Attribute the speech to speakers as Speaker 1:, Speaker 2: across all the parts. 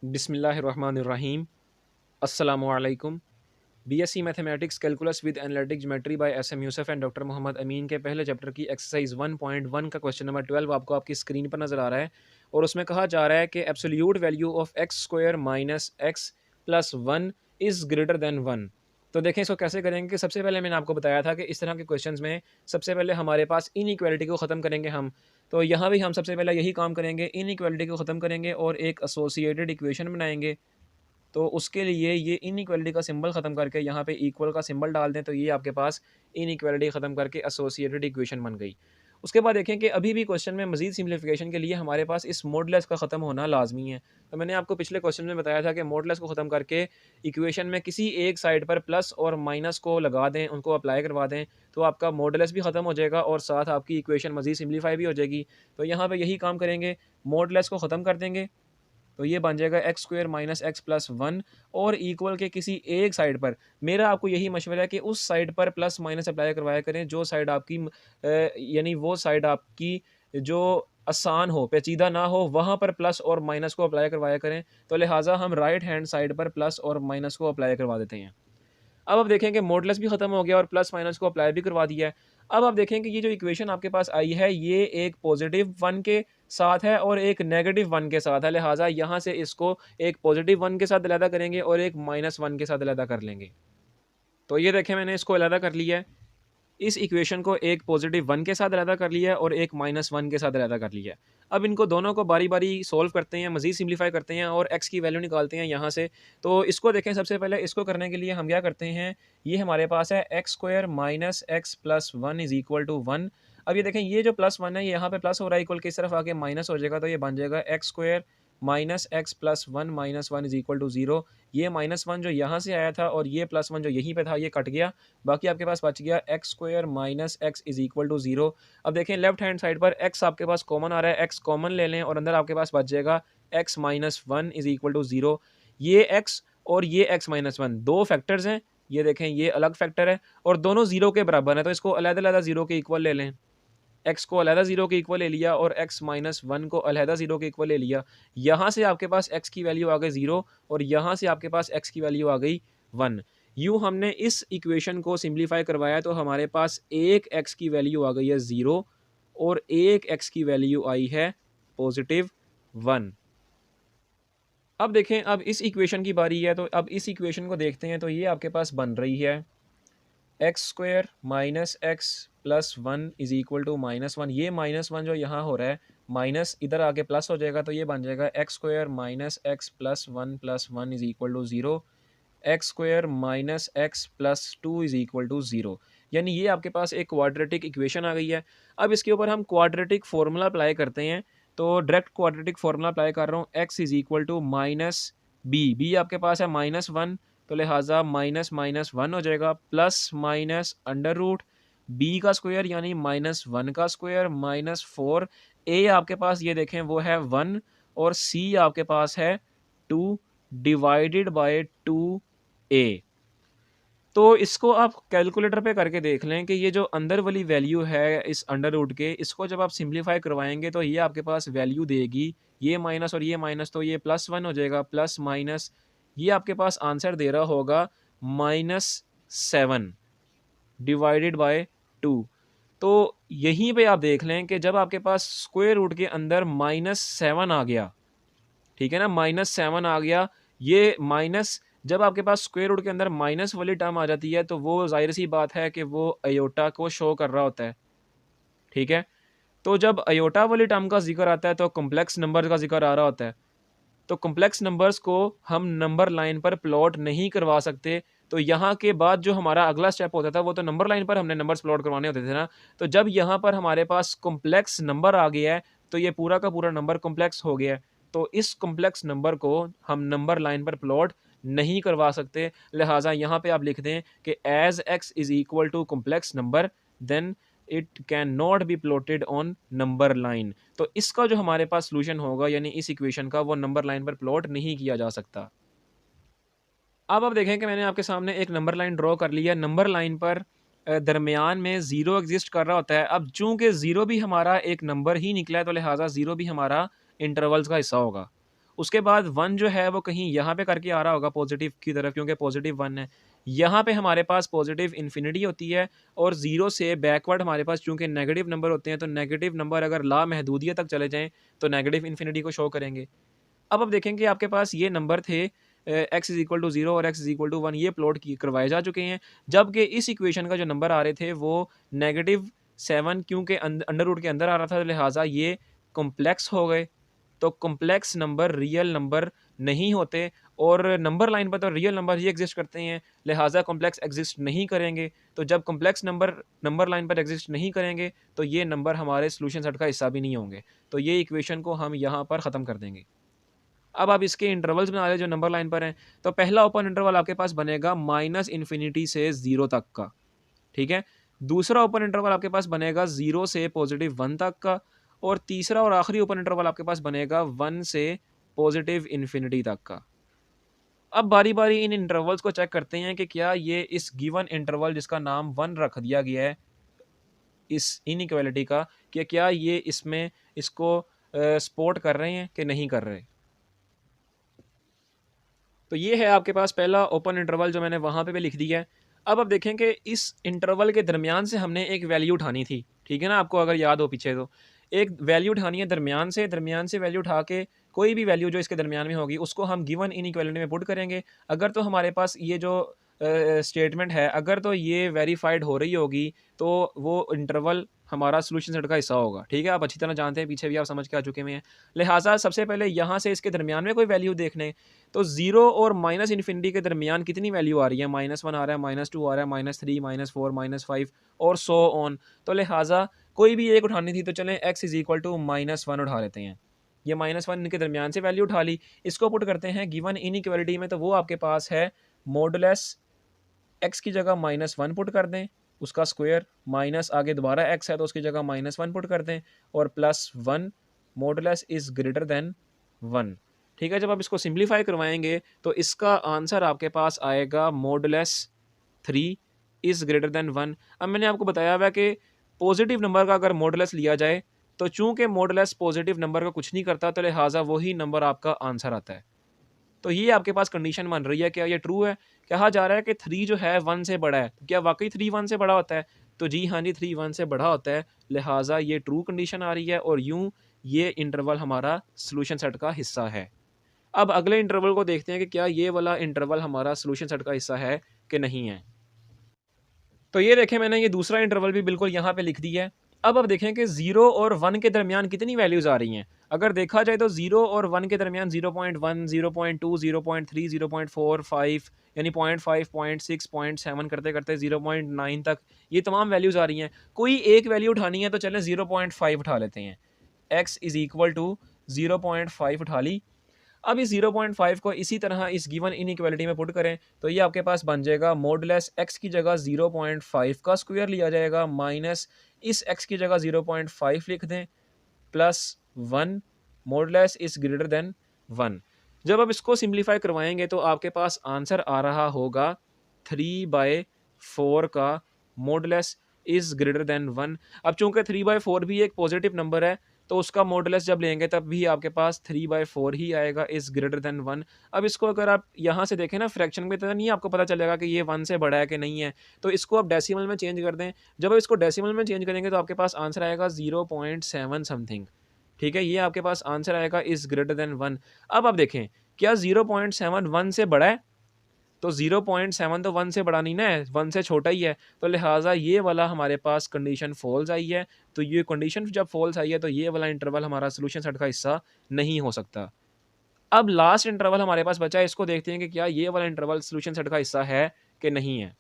Speaker 1: बिस्मिल्लाहिर्रहमानिर्रहीम। अस्सलामुअलैकुम। BSc mathematics calculus with analytic geometry by SM Yusuf and doctor Mohammad Amin के पहले चैप्टर की एक्सरसाइज 1.1 का क्वेश्चन नंबर 12 आपको आपकी स्क्रीन पर नज़र आ रहा है और उसमें कहा जा रहा है कि absolute value of x square minus x plus one is greater than one. तो देखें इसको कैसे करेंगे कि सबसे पहले मैंने आपको बताया था कि इस तरह के क्वेश्चंस में सबसे पहले हमारे पास इनइक्वालिटी को ख़त्म करेंगे हम। तो यहाँ भी हम सबसे पहले यही काम करेंगे, इनइक्वालिटी को ख़त्म करेंगे और एक एसोसिएटेड इक्वेशन बनाएंगे। तो उसके लिए ये इनइक्वालिटी का सिंबल ख़त्म करके यहाँ पे इक्वल का सिंबल डाल दें, तो ये आपके पास इनइक्वालिटी ख़त्म करके एसोसिएटेड इक्वेशन बन गई। उसके बाद देखें कि अभी भी क्वेश्चन में मज़ीद सिम्प्लिफिकेशन के लिए हमारे पास इस मॉडुलस का ख़त्म होना लाजमी है। तो मैंने आपको पिछले क्वेश्चन में बताया था कि मॉडुलस को ख़त्म करके इक्वेशन में किसी एक साइड पर प्लस और माइनस को लगा दें, उनको अप्लाई करवा दें, तो आपका मॉडुलस भी ख़त्म हो जाएगा और साथ आपकी इक्वेशन मज़ीद सिम्प्लीफाई भी हो जाएगी। तो यहाँ पे यही काम करेंगे, मॉडुलस को ख़त्म कर देंगे, तो ये बन जाएगा x square minus x plus one और इक्वल के किसी एक साइड पर। मेरा आपको यही मशवरा है कि उस साइड पर प्लस माइनस अप्लाई करवाया करें जो साइड आपकी यानी वो साइड आपकी जो आसान हो, पेचीदा ना हो, वहाँ पर प्लस और माइनस को अप्लाई करवाया करें। तो लिहाजा हम राइट हैंड साइड पर प्लस और माइनस को अप्लाई करवा देते हैं। अब आप देखें कि मॉडुलस भी ख़त्म हो गया और प्लस माइनस को अप्लाई भी करवा दिया है। अब आप देखें कि ये जो इक्वेशन आपके पास आई है, ये एक पॉजिटिव 1 के साथ है और एक नेगेटिव 1 के साथ है। लिहाजा यहाँ से इसको एक पॉजिटिव 1 के साथ अलहदा करेंगे और एक माइनस 1 के साथ अलहदा कर लेंगे। तो ये देखें मैंने इसको अलहदा कर लिया है। इस इक्वेशन को एक पॉजिटिव 1 के साथ अलहदा कर लिया है और एक माइनस 1 के साथ अलहदा कर लिया है। अब इनको दोनों को बारी-बारी सॉल्व करते हैं, मज़ीद सिम्प्लीफाई करते हैं और x की वैल्यू निकालते हैं यहाँ से। तो इसको देखें, सबसे पहले इसको करने के लिए हम क्या करते हैं, ये हमारे पास है x square minus x plus one is equal to 1। अब ये देखें, ये जो प्लस 1 है, ये यहाँ पे प्लस हो रहा है, इक्वल की इस तरफ आके माइनस हो जाएगा, तो ये बन जाएगा x square minus x plus one minus one is equal to 0। ये माइनस 1 जो यहाँ से आया था और ये प्लस 1 जो यहीं पे था, ये कट गया। बाकी आपके पास बच गया x square minus x is equal to 0। अब देखें लेफ्ट हैंड साइड पर एक्स आपके पास कॉमन आ रहा है, एक्स कॉमन ले लें और अंदर आपके पास बच जाएगा x minus one is equal to 0। ये एक्स और ये एक्स माइनस वन दो फैक्टर्स हैं। ये देखें, ये अलग फैक्टर है और दोनों 0 के बराबर हैं, तो इसको अलग-अलग 0 के इक्वल ले लें। एक्स को अलहदा 0 के इक्वल ले लिया और एक्स माइनस वन को अलहदा 0 के इक्वल ले लिया। यहाँ से आपके पास एक्स की वैल्यू आ गई 0 और यहाँ से आपके पास एक्स की वैल्यू आ गई 1। यूँ हमने इस इक्वेशन को सिम्प्लीफाई करवाया तो हमारे पास एक एक्स की वैल्यू आ गई है 0 और एक एक्स की वैल्यू आई है पॉजिटिव 1। अब देखें, अब इस इक्वेशन की बारी है, तो अब इस इक्वेशन को देखते हैं। तो ये आपके पास बन रही है x square minus x plus one is equal to minus one. ये माइनस 1 जो यहाँ हो रहा है, माइनस इधर आके प्लस हो जाएगा, तो ये बन जाएगा x square minus x plus one is equal to 0। X square minus x plus two is equal to 0। यानी ये आपके पास एक क्वाड्रेटिक इक्वेशन आ गई है। अब इसके ऊपर हम क्वाड्रेटिक फार्मूला अप्लाई करते हैं। तो डायरेक्ट क्वाड्रेटिक फार्मूला अप्लाई कर रहा हूँ, x is equal to minus B आपके पास है माइनस 1, तो लिहाजा माइनस माइनस 1 हो जाएगा, plus minus under root B का स्क्वायर यानी माइनस 1 का स्क्वायर माइनस 4। ए आपके पास ये देखें वो है 1 और सी आपके पास है 2 डिवाइडेड बाय 2a। तो इसको आप कैलकुलेटर पे करके देख लें कि ये जो अंदर वाली वैल्यू है इस अंडर रूट के, इसको जब आप सिंप्लीफाई करवाएंगे तो ये आपके पास वैल्यू देगी, ये माइनस और ये माइनस, तो ये प्लस 1 हो जाएगा, प्लस माइनस ये आपके पास आंसर दे रहा होगा -7 डिवाइडेड बाय 2। तो यहीं पे आप देख लें कि जब आपके पास स्क्वायर रूट के अंदर -7 आ गया, ठीक है ना, -7 आ गया, ये माइनस जब आपके पास स्क्वायर रूट के अंदर माइनस वाली टर्म आ जाती है तो वो ज़ाहिर सी बात है कि वो अयोटा को शो कर रहा होता है, ठीक है। तो जब अयोटा वाली टर्म का जिक्र आता है तो कॉम्प्लेक्स नंबर का जिक्र आ रहा होता है। तो कॉम्प्लेक्स नंबर्स को हम नंबर लाइन पर प्लॉट नहीं करवा सकते। तो यहाँ के बाद जो हमारा अगला स्टेप होता था वो तो नंबर लाइन पर हमने नंबर्स प्लॉट करवाने होते थे ना। तो जब यहाँ पर हमारे पास कॉम्प्लेक्स नंबर आ गया है तो ये पूरा का पूरा नंबर कॉम्प्लेक्स हो गया है। तो इस कॉम्प्लेक्स नंबर को हम नंबर लाइन पर प्लॉट नहीं करवा सकते। लिहाजा यहाँ पे आप लिख दें कि as x is equal to complex number then it can not be plotted on number line. तो इसका जो हमारे पास सॉल्यूशन होगा यानी इस इक्वेशन का, वो नंबर लाइन पर प्लॉट नहीं किया जा सकता। अब आप देखें कि मैंने आपके सामने एक नंबर लाइन ड्रॉ कर लिया। नंबर लाइन पर दरमियान में ज़ीरो एग्जिस्ट कर रहा होता है। अब चूंकि ज़ीरो भी हमारा एक नंबर ही निकला है तो लिहाजा ज़ीरो भी हमारा इंटरवल्स का हिस्सा होगा। उसके बाद 1 जो है वो कहीं यहाँ पे करके आ रहा होगा पॉज़िटिव की तरफ, क्योंकि पॉज़िटिव 1 है। यहाँ पे हमारे पास पॉज़िटिव इन्फिनिटी होती है और 0 से बैकवर्ड हमारे पास चूँकि नेगेटिव नंबर होते हैं, तो नेगेटिव नंबर अगर लामहदूदियत तक चले जाएँ, तो नेगेटिव इन्फिनिटी को शो करेंगे। अब आप देखेंगे आपके पास ये नंबर थे x इज़ इक्वल टू 0 और x इज़ इक्वल टू 1, ये प्लॉट की करवाए जा चुके हैं। जबकि इस इक्वेशन का जो नंबर आ रहे थे वो -7, क्योंकि अंडर रूट के अंदर आ रहा था, लिहाजा ये कॉम्प्लेक्स हो गए। तो कॉम्प्लेक्स नंबर रियल नंबर नहीं होते और नंबर लाइन पर तो रियल नंबर ही एग्जिस्ट करते हैं, लिहाजा कॉम्प्लेक्स एग्जिस्ट नहीं करेंगे। तो जब कॉम्प्लेक्स नंबर नंबर लाइन पर एग्जिस्ट नहीं करेंगे, तो ये नंबर हमारे सॉल्यूशन सेट का हिस्सा भी नहीं होंगे। तो ये इक्वेशन को हम यहाँ पर ख़त्म कर देंगे। अब आप इसके इंटरवल्स बना लें जो नंबर लाइन पर हैं। तो पहला ओपन इंटरवल आपके पास बनेगा -इन्फिनिटी से 0 तक का, ठीक है? दूसरा ओपन इंटरवल आपके पास बनेगा 0 से +1 तक का और तीसरा और आखिरी ओपन इंटरवल आपके पास बनेगा 1 से +इन्फिनिटी तक का। अब बारी-बारी इन इंटरवल्स को चेक करते हैं कि क्या ये इस गिवन इंटरवल जिसका नाम 1 रख दिया गया है, इस इनइक्वालिटी का, कि क्या ये इसमें इसको सपोर्ट कर रहे हैं कि नहीं कर रहे। तो ये है आपके पास पहला ओपन इंटरवल जो मैंने वहाँ पे भी लिख दिया है। अब आप देखें कि इस इंटरवल के दरमियान से हमने एक वैल्यू उठानी थी, ठीक है ना? आपको अगर याद हो पीछे तो। एक वैल्यू उठानी है दरमियान से वैल्यू उठा के कोई भी वैल्यू जो इसके दरमियान में होगी उसको हम गिवन इनइक्वालिटी में पुट करेंगे। अगर तो हमारे पास ये जो स्टेटमेंट है, अगर तो ये वेरीफाइड हो रही होगी, तो वो इंटरवल हमारा सॉल्यूशन सेट का हिस्सा होगा, ठीक है? आप अच्छी तरह जानते हैं, पीछे भी आप समझ के आ चुके हुए हैं। लिहाजा सबसे पहले यहाँ से इसके दरमियान में कोई वैल्यू देख लें। तो 0 और माइनस इन्फिनिटी के दरमियान कितनी वैल्यू आ रही है? -1 आ रहा है, -2 आ रहा है, -3, -4, -5 और सो ऑन। तो लिहाजा कोई भी एक उठानी थी, तो चलें x इज़ इक्वल टू -1 उठा लेते हैं। ये -1 इनके दरमियान से वैल्यू उठा ली। इसको पुट करते हैं गिवन इनइक्वालिटी में, तो वो आपके पास है मॉडुलस x की जगह -1 पुट कर दें, उसका स्क्वायर माइनस आगे दोबारा x है तो उसकी जगह -1 पुट कर दें और +1 मॉडुलस इज़ ग्रेटर देन 1, ठीक है? जब आप इसको सिंप्लीफाई करवाएँगे तो इसका आंसर आपके पास आएगा मॉडुलस 3 इज़ ग्रेटर देन 1। अब मैंने आपको बताया हुआ है कि पॉजिटिव नंबर का अगर मॉडुलस लिया जाए, तो चूँकि मॉडुलस पॉजिटिव नंबर का कुछ नहीं करता, तो लिहाजा वही नंबर आपका आंसर आता है। तो ये आपके पास कंडीशन बन रही है, क्या ये ट्रू है? कहा जा रहा है कि 3 जो है 1 से बड़ा है, तो क्या वाक़ई 3 1 से बड़ा होता है? तो जी हाँ जी, 3 1 से बड़ा होता है, लिहाज़ा ये ट्रू कंडीशन आ रही है और यूँ ये इंटरवल हमारा सॉल्यूशन सेट का हिस्सा है। अब अगले इंटरवल को देखते हैं कि क्या ये वाला इंटरवल हमारा सॉल्यूशन सेट का हिस्सा है कि नहीं है। तो ये देखें, मैंने ये दूसरा इंटरवल भी बिल्कुल यहाँ पे लिख दिया है। अब आप देखें कि 0 और 1 के दरमियान कितनी वैल्यूज़ आ रही हैं। अगर देखा जाए तो 0 और 1 के दरमियान 0.1, 0.2, 0.3, 0.4, 5 यानी 0.5, 0.6, 0.7 करते-करते 0.9 तक ये तमाम वैल्यूज़ आ रही हैं। कोई एक वैल्यू उठानी है तो चलें 0.5 उठा लेते हैं। x इज़ इक्वल टू 0.5 उठा ली। अब इस 0.5 को इसी तरह इस गिवन इनइक्वालिटी में पुट करें, तो ये आपके पास बन जाएगा मॉडुलस x की जगह 0.5 का स्क्वायर लिया जाएगा माइनस इस x की जगह 0.5 लिख दें plus 1 modulus is greater than 1। जब आप इसको सिंप्लीफाई करवाएँगे तो आपके पास आंसर आ रहा होगा 3/4 का मॉडुलस इज़ ग्रेटर देन 1। अब चूँकि 3/4 भी एक पॉजिटिव नंबर है, तो उसका मॉडुलस जब लेंगे तब भी आपके पास 3/4 ही आएगा इज़ ग्रेटर देन 1। अब इसको अगर आप यहाँ से देखें ना फ्रैक्शन में, तो नहीं आपको पता चलेगा कि ये 1 से बड़ा है कि नहीं है। तो इसको आप डेसिमल में चेंज कर दें। जब आप इसको डेसिमल में चेंज करेंगे तो आपके पास आंसर आएगा 0.7 समथिंग, ठीक है? ये आपके पास आंसर आएगा इज़ ग्रेटर देन 1। अब आप देखें, क्या 0.7 1 से बड़ा है? तो 0.7 तो 1 से बड़ा नहीं ना है, 1 से छोटा ही है। तो लिहाज़ा ये वाला हमारे पास कंडीशन फ़ॉल्स आई है। तो ये कंडीशन जब फ़ॉल्स आई है तो ये वाला इंटरवल हमारा सॉल्यूशन सेट का हिस्सा नहीं हो सकता। अब लास्ट इंटरवल हमारे पास बचा है, इसको देखते हैं कि क्या ये वाला इंटरवल सॉल्यूशन सेट का हिस्सा है कि नहीं है।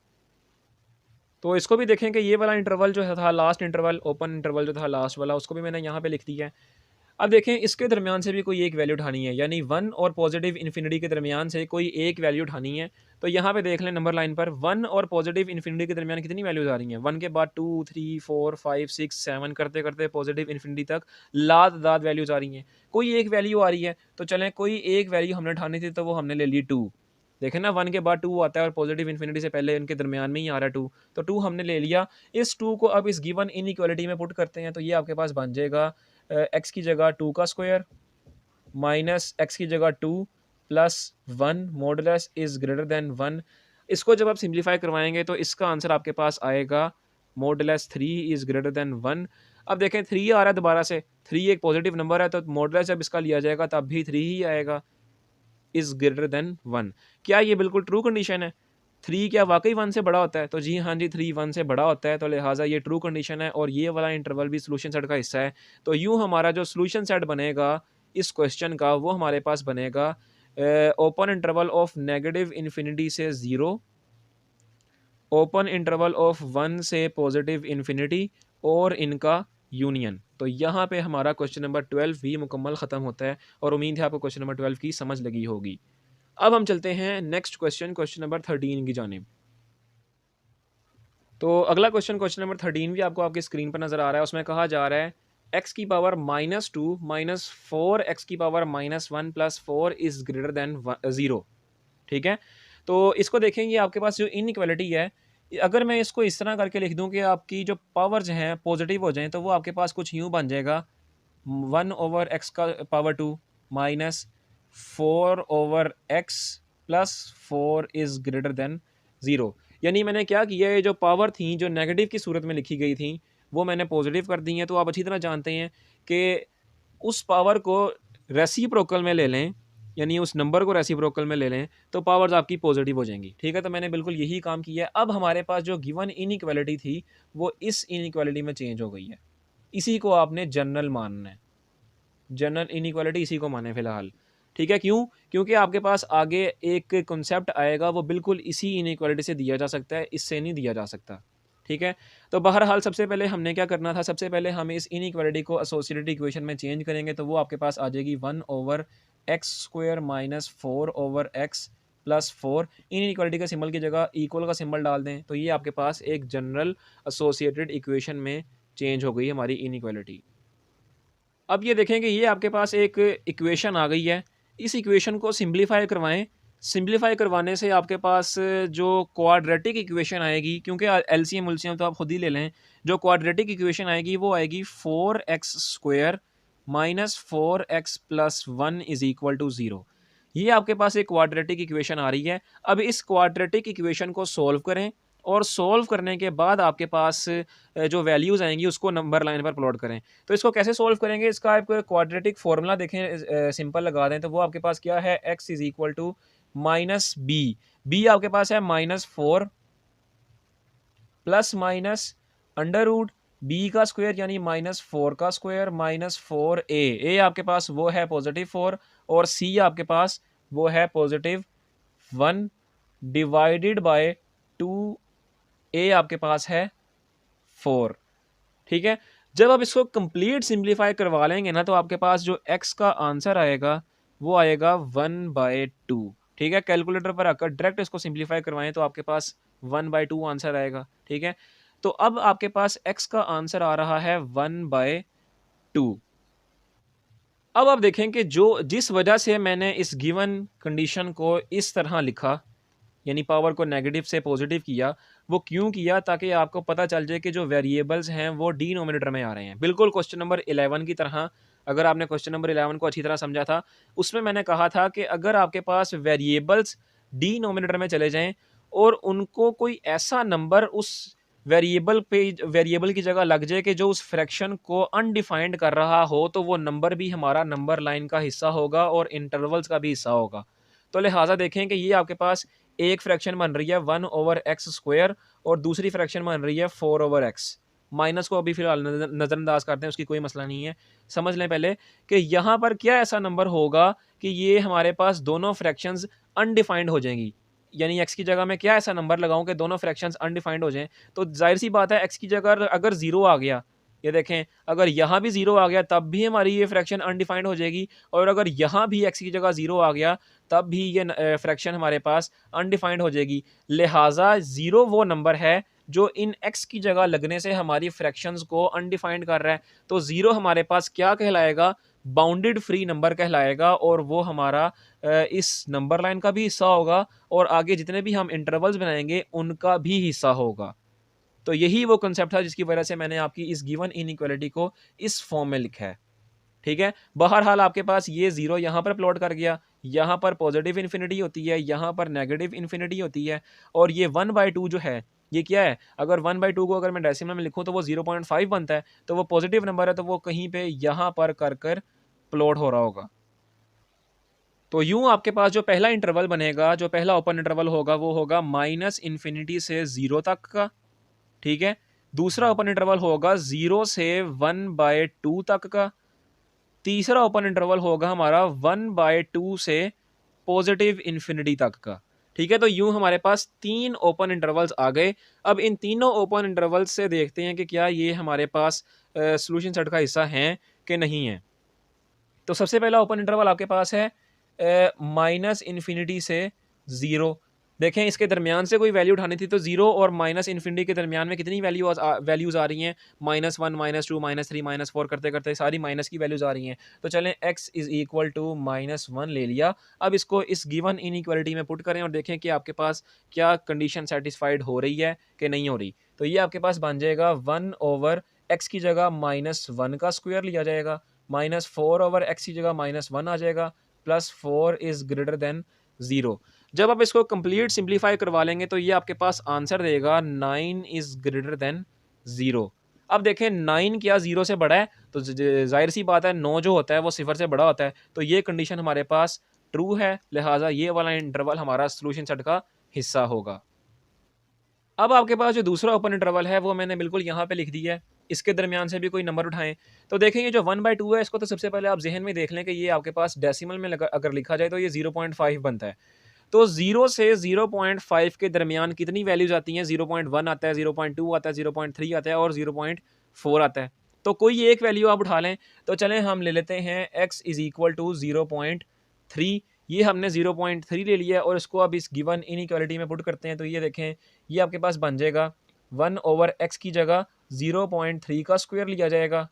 Speaker 1: तो इसको भी देखें कि ये वाला इंटरवल जो है था लास्ट इंटरवल, ओपन इंटरवल जो था लास्ट वाला, उसको भी मैंने यहाँ पे लिख दिया है। अब देखें, इसके दरमियान से भी कोई एक वैल्यू उठानी है, यानी 1 और पॉजिटिव इन्फिनिटी के दरमियान से कोई एक वैल्यू उठानी है। तो यहाँ पे देख लें नंबर लाइन पर 1 और पॉजिटिव इन्फिनिटी के दरमियान कितनी वैल्यूज़ आ रही हैं। 1 के बाद 2, 3, 4, 5, 6, 7 करते-करते पॉजिटिव इन्फिनिटी तक लात-दात वैल्यूज़ आ रही हैं। कोई एक वैल्यू आ रही है, तो चलें कोई एक वैल्यू हमने उठानी थी तो वो हमने ले ली 2। देखें ना, 1 के बाद 2 आता है और पॉजिटिव इन्फिनिटी से पहले इनके दरमियान में ही आ रहा है 2, तो 2 हमने ले लिया। इस 2 को अब इस गिवन इनइक्वालिटी में पुट करते हैं, तो ये आपके पास बन जाएगा x की जगह 2 का स्क्वायर माइनस एक्स की जगह 2 plus 1 modulus is greater than 1। इसको जब आप सिंप्लीफाई करवाएँगे तो इसका आंसर आपके पास आएगा मॉडुलस 3 इज़ ग्रेटर देन 1। अब देखें 3 आ रहा है दोबारा से, 3 एक पॉजिटिव नंबर है तो मॉडुलस जब इसका लिया जाएगा तब भी 3 ही आएगा, इज़ ग्रेटर देन 1। क्या ये बिल्कुल ट्रू कंडीशन है? 3 क्या वाक़ई 1 से बड़ा होता है? तो जी हाँ जी, 3 1 से बड़ा होता है, तो लिहाज़ा ये ट्रू कंडीशन है और ये वाला इंटरवल भी सॉल्यूशन सेट का हिस्सा है। तो यूँ हमारा जो सॉल्यूशन सेट बनेगा इस क्वेश्चन का वो हमारे पास बनेगा open interval of negative infinity से 0, ओपन इंटरवल ऑफ 1 से पॉजिटिव इन्फिनिटी और इनका यूनियन। तो यहाँ पे हमारा क्वेश्चन नंबर 12 भी मुकम्मल ख़त्म होता है और उम्मीद है आपको क्वेश्चन नंबर 12 की समझ लगी होगी। अब हम चलते हैं नेक्स्ट क्वेश्चन, क्वेश्चन नंबर 13 की जानिब। तो अगला क्वेश्चन, क्वेश्चन नंबर 13 भी आपको आपकी स्क्रीन पर नज़र आ रहा है। उसमें कहा जा रहा है एक्स की पावर -2 -4 एक्स की power -1 plus 4 is greater than 0। ठीक है? तो इसको देखें, ये आपके पास जो इनइक्वालिटी है, अगर मैं इसको इस तरह करके लिख दूँ कि आपकी जो पावर्स हैं पॉजिटिव हो जाएँ, तो वो आपके पास कुछ यूँ बन जाएगा 1 ओवर एक्स का power 2 minus 4 over x plus 4 is greater than 0। यानी मैंने क्या किया है, जो पावर थी जो नेगेटिव की सूरत में लिखी गई थी वो मैंने पॉजिटिव कर दी हैं। तो आप अच्छी तरह जानते हैं कि उस पावर को रेसिप्रोकल में ले लें, यानी उस नंबर को रेसिप्रोकल में ले लें तो पावर्स आपकी पॉजिटिव हो जाएंगी। ठीक है, तो मैंने बिल्कुल यही काम किया है। अब हमारे पास जो गिवन इनइक्वालिटी थी वो इस इनइक्वालिटी में चेंज हो गई है। इसी को आपने जनरल मानना है, जनरल इनइक्वालिटी इसी को माने फ़िलहाल। ठीक है, क्यों? क्योंकि आपके पास आगे एक कॉन्सेप्ट आएगा वो बिल्कुल इसी इनइक्वालिटी से दिया जा सकता है, इससे नहीं दिया जा सकता। ठीक है? तो बहरहाल सबसे पहले हमने क्या करना था, सबसे पहले हम इस इनइक्वालिटी को एसोसिएटेड इक्वेशन में चेंज करेंगे तो वो आपके पास आ जाएगी 1 over x square minus 4 over x plus 4। Inequality का सिंबल की जगह इक्वल का सिंबल डाल दें तो ये आपके पास एक जनरल एसोसिएटेड इक्वेशन में चेंज हो गई हमारी इनइक्वालिटी। अब ये देखें कि ये आपके पास एक इक्वेशन आ गई है। इस इक्वेशन को सिम्प्लीफाई करवाएँ। सिम्प्लीफाई करवाने से आपके पास जो क्वाड्रेटिक इक्वेशन आएगी, क्योंकि एलसीएम उलसीएम तो आप खुद ही ले लें। जो क्वाड्रेटिक इक्वेशन आएगी वो आएगी 4x square minus 4x plus 1 is equal to 0। ये आपके पास एक क्वाड्रेटिक इक्वेशन आ रही है। अब इस क्वाड्रेटिक इक्वेशन को सॉल्व करें और सॉल्व करने के बाद आपके पास जो वैल्यूज़ आएँगी उसको नंबर लाइन पर प्लॉट करें। तो इसको कैसे सॉल्व करेंगे? इसका आप क्वाड्रेटिक फार्मूला देखें, सिंपल लगा दें तो वो आपके पास क्या है, x is equal to minus B. B आपके पास है -4 plus minus under root B का स्क्वायर यानी -4 का स्क्वायर माइनस 4a। ए आपके पास वो है +4 और सी आपके पास वो है +1 डिवाइडेड बाय 2। ए आपके पास है 4। ठीक है, जब आप इसको कंप्लीट सिंप्लीफाई करवा लेंगे ना तो आपके पास जो x का आंसर आएगा वो आएगा 1/2। ठीक है, कैलकुलेटर पर आकर डायरेक्ट इसको सिंप्लीफाई करवाएं तो आपके पास 1/2 आंसर आएगा। ठीक है, तो अब आपके पास x का आंसर आ रहा है 1/2। अब आप देखें कि जो जिस वजह से मैंने इस गिवन कंडीशन को इस तरह लिखा, यानी पावर को नेगेटिव से पॉजिटिव किया, वो क्यों किया? ताकि आपको पता चल जाए कि जो वेरिएबल्स हैं वो डिनोमिनेटर में आ रहे हैं। बिल्कुल क्वेश्चन नंबर 11 की तरह। अगर आपने क्वेश्चन नंबर 11 को अच्छी तरह समझा था, उसमें मैंने कहा था कि अगर आपके पास वेरिएबल्स डिनोमिनेटर में चले जाएँ और उनको कोई ऐसा नंबर उस वेरिएबल की जगह लग जाए कि जो उस फ्रैक्शन को अनडिफाइंड कर रहा हो, तो वो नंबर भी हमारा नंबर लाइन का हिस्सा होगा और इंटरवल्स का भी हिस्सा होगा। तो लिहाजा देखें कि ये आपके पास एक फ्रैक्शन बन रही है 1 ओवर एक्स स्क्वायर और दूसरी फ्रैक्शन बन रही है 4 ओवर एक्स। माइनस को अभी फ़िलहाल नज़रअंदाज करते हैं, उसकी कोई मसला नहीं है। समझ लें पहले कि यहाँ पर क्या ऐसा नंबर होगा कि ये हमारे पास दोनों फ्रैक्शंस अनडिफाइंड हो जाएँगी। यानी एक्स की जगह मैं क्या ऐसा नंबर लगाऊँ कि दोनों फ्रैक्शंस अनडिफाइंड हो जाएँ। तो ज़ाहिर-सी बात है एक्स की जगह अगर 0 आ गया, ये देखें अगर यहाँ भी 0 आ गया तब भी हमारी ये फ्रैक्शन अनडिफाइंड हो जाएगी और अगर यहाँ भी एक्स की जगह 0 आ गया तब भी ये फ्रैक्शन हमारे पास अनडिफाइंड हो जाएगी। लिहाजा 0 वो नंबर है जो इन x की जगह लगने से हमारी फ्रैक्शंस को अनडिफाइंड कर रहा है। तो 0 हमारे पास क्या कहलाएगा? बाउंडेड फ्री नंबर कहलाएगा और वो हमारा इस नंबर लाइन का भी हिस्सा होगा और आगे जितने भी हम इंटरवल्स बनाएँगे उनका भी हिस्सा होगा। तो यही वो कांसेप्ट था जिसकी वजह से मैंने आपकी इस गिवन इनइक्वालिटी को इस फॉर्म में लिखा है। ठीक है। बहरहाल आपके पास ये 0 यहाँ पर प्लॉट कर गया, यहाँ पर पॉजिटिव इन्फिनिटी होती है, यहाँ पर नेगेटिव इन्फिनिटी होती है, और ये 1/2 जो है ये क्या है, अगर 1/2 को अगर मैं डेसिमल में लिखूँ तो वो 0.5 बनता है, तो वो पॉजिटिव नंबर है, तो वो कहीं पे यहाँ पर कर प्लॉट हो रहा होगा। तो यूँ आपके पास जो पहला इंटरवल बनेगा, जो पहला ओपन इंटरवल होगा वो होगा -इन्फिनिटी से 0 तक का, ठीक है। दूसरा ओपन इंटरवल होगा 0 से 1/2 तक का। तीसरा ओपन इंटरवल होगा हमारा 1/2 से पॉजिटिव इन्फिनिटी तक का, ठीक है। तो यूं हमारे पास 3 ओपन इंटरवल्स आ गए। अब इन तीनों ओपन इंटरवल्स से देखते हैं कि क्या ये हमारे पास सॉल्यूशन सेट का हिस्सा हैं कि नहीं है। तो सबसे पहला ओपन इंटरवल आपके पास है -इन्फिनिटी से 0। देखें इसके दरमियान से कोई वैल्यू उठानी थी, तो 0 और -इन्फिनिटी के दरमियान में कितनी वैल्यूज़ आ रही हैं, -1 -2 -3 -4 करते करते सारी माइनस की वैल्यूज़ आ रही हैं। तो चलें x इज़ इक्वल टू -1 ले लिया। अब इसको इस गिवन इनइक्वालिटी में पुट करें और देखें कि आपके पास क्या कंडीशन सेटिस्फाइड हो रही है कि नहीं हो रही। तो ये आपके पास बन जाएगा 1/x की जगह -1 का स्क्वायर लिया जाएगा, -4/x की जगह -1 आ जाएगा, +4 इज़ ग्रेटर देन 0। जब आप इसको कंप्लीट सिंप्लीफाई करवा लेंगे तो ये आपके पास आंसर देगा 9 इज़ ग्रेटर देन 0। अब देखें 9 क्या 0 से बड़ा है, तो ज़ाहिर सी बात है 9 जो होता है वो 0 से बड़ा होता है, तो ये कंडीशन हमारे पास ट्रू है, लिहाजा ये वाला इंटरवल हमारा सॉल्यूशन सेट का हिस्सा होगा। अब आपके पास जो दूसरा ओपन इंटरवल है वो मैंने बिल्कुल यहाँ पे लिख दिया है, इसके दरमियान से भी कोई नंबर उठाएं। तो देखें ये जो 1/2 है इसको तो सबसे पहले आप जहन में देख लें कि ये आपके पास डेसिमल में अगर लिखा जाए तो ये 0.5 बनता है। तो 0 से 0.5 के दरमियान कितनी वैल्यूज आती हैं, 0.1 आता है, 0.2 आता है, 0.3 आता है और 0.4 आता है। तो कोई एक वैल्यू आप उठा लें। तो चलें हम ले लेते हैं x इज़ इक्वल टू 0.3। ये हमने 0.3 ले लिया है और इसको अब इस गिवन इनइक्वालिटी में पुट करते हैं। तो ये देखें ये आपके पास बन जाएगा 1/x की जगह 0.3 का स्क्वायर लिया जाएगा,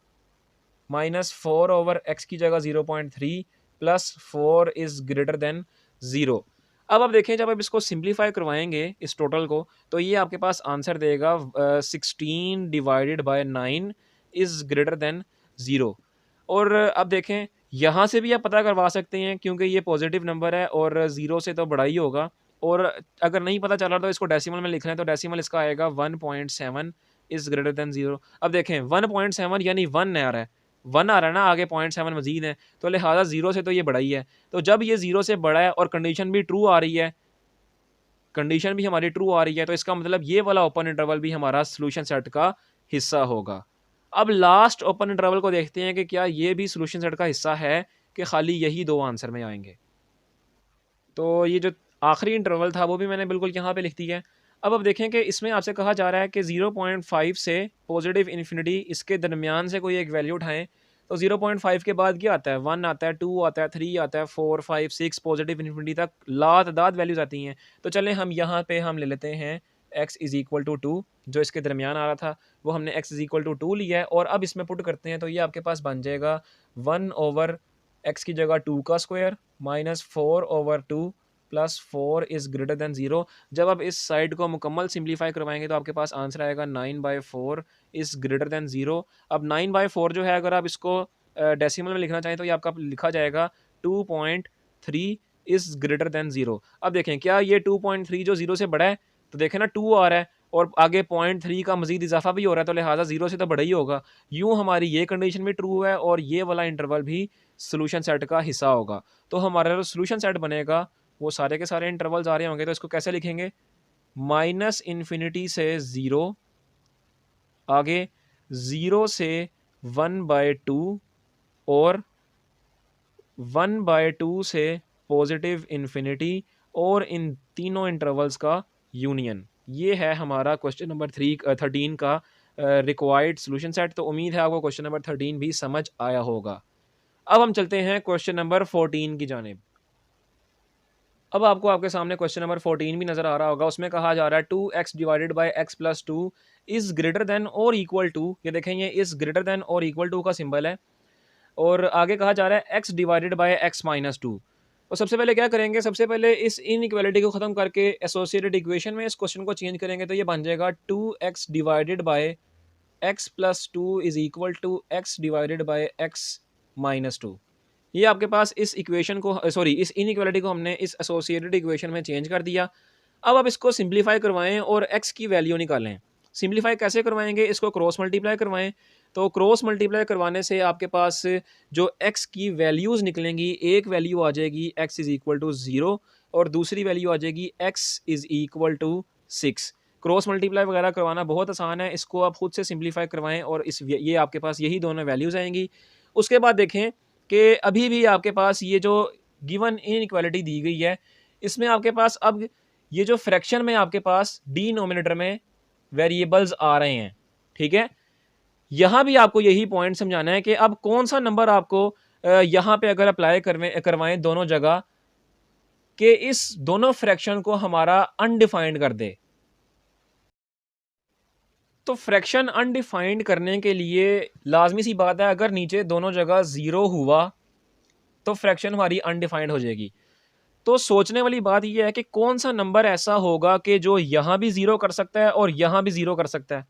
Speaker 1: -4/x की जगह 0.3 +4 इज़ ग्रेटर देन 0। अब आप देखें जब आप इसको सिंप्लीफाई करवाएंगे इस टोटल को, तो ये आपके पास आंसर देगा 16 divided by 9 is greater than 0। और अब देखें यहाँ से भी आप पता करवा सकते हैं क्योंकि ये पॉजिटिव नंबर है और 0 से तो बड़ा ही होगा। और अगर नहीं पता चल रहा तो इसको डेसिमल में लिख रहे हैं, तो डेसिमल इसका आएगा 1.7 इज़ ग्रेटर देन 0। अब देखें 1.7 यानी 1 आ रहा है, 1 आ रहा है ना, आगे 0.7 मज़ीद है, तो लिहाजा 0 से तो ये बड़ा ही है। तो जब ये 0 से बड़ा है और कंडीशन भी ट्रू आ रही है, कंडीशन भी हमारी ट्रू आ रही है, तो इसका मतलब ये वाला ओपन इंटरवल भी हमारा सॉल्यूशन सेट का हिस्सा होगा। अब लास्ट ओपन इंटरवल को देखते हैं कि क्या ये भी सॉल्यूशन सेट का हिस्सा है कि खाली यही 2 आंसर में आएँगे। तो ये जो आखिरी इंटरवल था वो भी मैंने बिल्कुल यहाँ पे लिख दिया है। अब देखें कि इसमें आपसे कहा जा रहा है कि 0.5 से पॉजिटिव इन्फिनिटी इसके दरमियान से कोई एक वैल्यू उठाएँ। तो 0.5 के बाद क्या आता है, 1 आता है, 2 आता है, 3 आता है, 4, 5, 6 पॉजिटिव इन्फिनिटी तक लातादाद वैल्यूज़ आती हैं। तो चलें हम यहाँ पे हम ले लेते हैं x इज़ इक्वल टू 2, जो इसके दरमियान आ रहा था वो हमने x इज़ इक्वल टू 2 लिया है और अब इसमें पुट करते हैं। तो ये आपके पास बन जाएगा 1/x की जगह 2 का स्क्वायर -4/2 +4 इज़ ग्रेटर देन 0। जब आप इस साइड को मुकम्मल सिंप्लीफाई करवाएंगे तो आपके पास आंसर आएगा 9/4 इज़ ग्रेटर देन 0। अब 9/4 जो है अगर आप इसको डेसिमल में लिखना चाहें तो ये आपका लिखा जाएगा 2.3 इज़ ग्रेटर देन 0। अब देखें क्या ये 2.3 जो 0 से बड़ा है, तो देखें ना 2 आ रहा है और आगे 0.3 का मज़ीद इजाफा भी हो रहा है, तो लिहाजा 0 से तो बड़ा ही होगा। यूँ हमारी ये कंडीशन भी ट्रू है और ये वाला इंटरवल भी सॉल्यूशन सेट का हिस्सा होगा। तो हमारा जो सॉल्यूशन सेट बनेगा वो सारे के सारे इंटरवल्स आ रहे होंगे, तो इसको कैसे लिखेंगे, -इन्फिनिटी से 0, आगे 0 से 1/2 और 1/2 से पॉजिटिव इन्फिनिटी और इन तीनों इंटरवल्स का यूनियन। ये है हमारा क्वेश्चन नंबर 13 का रिक्वायर्ड सॉल्यूशन सेट। तो उम्मीद है आपको क्वेश्चन नंबर 13 भी समझ आया होगा। अब हम चलते हैं क्वेश्चन नंबर 14 की जानिब। अब आपको आपके सामने क्वेश्चन नंबर 14 भी नज़र आ रहा होगा। उसमें कहा जा रहा है 2x divided by x plus 2 is greater than और इक्वल टू, ये देखें ये इज़ ग्रेटर देन और इक्वल टू का सिंबल है और आगे कहा जा रहा है x divided by x minus 2। तो सबसे पहले क्या करेंगे, सबसे पहले इस इनइक्वालिटी को ख़त्म करके एसोसिएटेड इक्वेशन में इस क्वेश्चन को चेंज करेंगे। तो ये बन जाएगा 2x divided by x plus 2 is equal to x divided by x -2। ये आपके पास इस इक्वेशन को सॉरी इस इनइक्वालिटी को हमने इस एसोसिएटेड इक्वेशन में चेंज कर दिया। अब आप इसको सिंप्लीफाई करवाएँ और x की वैल्यू निकालें। सिंप्लीफाई कैसे करवाएँगे? इसको क्रॉस मल्टीप्लाई करवाएँ। तो क्रॉस मल्टीप्लाई करवाने से आपके पास जो x की वैल्यूज़ निकलेंगी, एक वैल्यू आ जाएगी x इज़ इक्वल टू 0 और दूसरी वैल्यू आ जाएगी x is equal to 6। Cross multiply वगैरह करवाना बहुत आसान है। इसको आप खुद से सिंप्लीफाई करवाएँ और ये आपके पास यही दोनों वैल्यूज़ आएँगी। उसके बाद देखें कि अभी भी आपके पास ये जो गिवन इनइक्वालिटी दी गई है, इसमें आपके पास अब ये जो फ्रैक्शन में आपके पास डिनोमिनेटर में वेरिएबल्स आ रहे हैं, ठीक है? यहाँ भी आपको यही पॉइंट समझाना है कि अब कौन-सा नंबर आपको यहाँ पे अगर अप्लाई करवाएँ दोनों जगह कि इस दोनों फ्रैक्शन को हमारा अनडिफाइंड कर दे। तो फ्रैक्शन अनडिफाइंड करने के लिए लाज़मी सी बात है, अगर नीचे दोनों जगह 0 हुआ, तो फ्रैक्शन हमारी अनडिफाइंड हो जाएगी। तो सोचने वाली बात ये है कि कौन-सा नंबर ऐसा होगा कि जो यहाँ भी 0 कर सकता है और यहाँ भी 0 कर सकता है।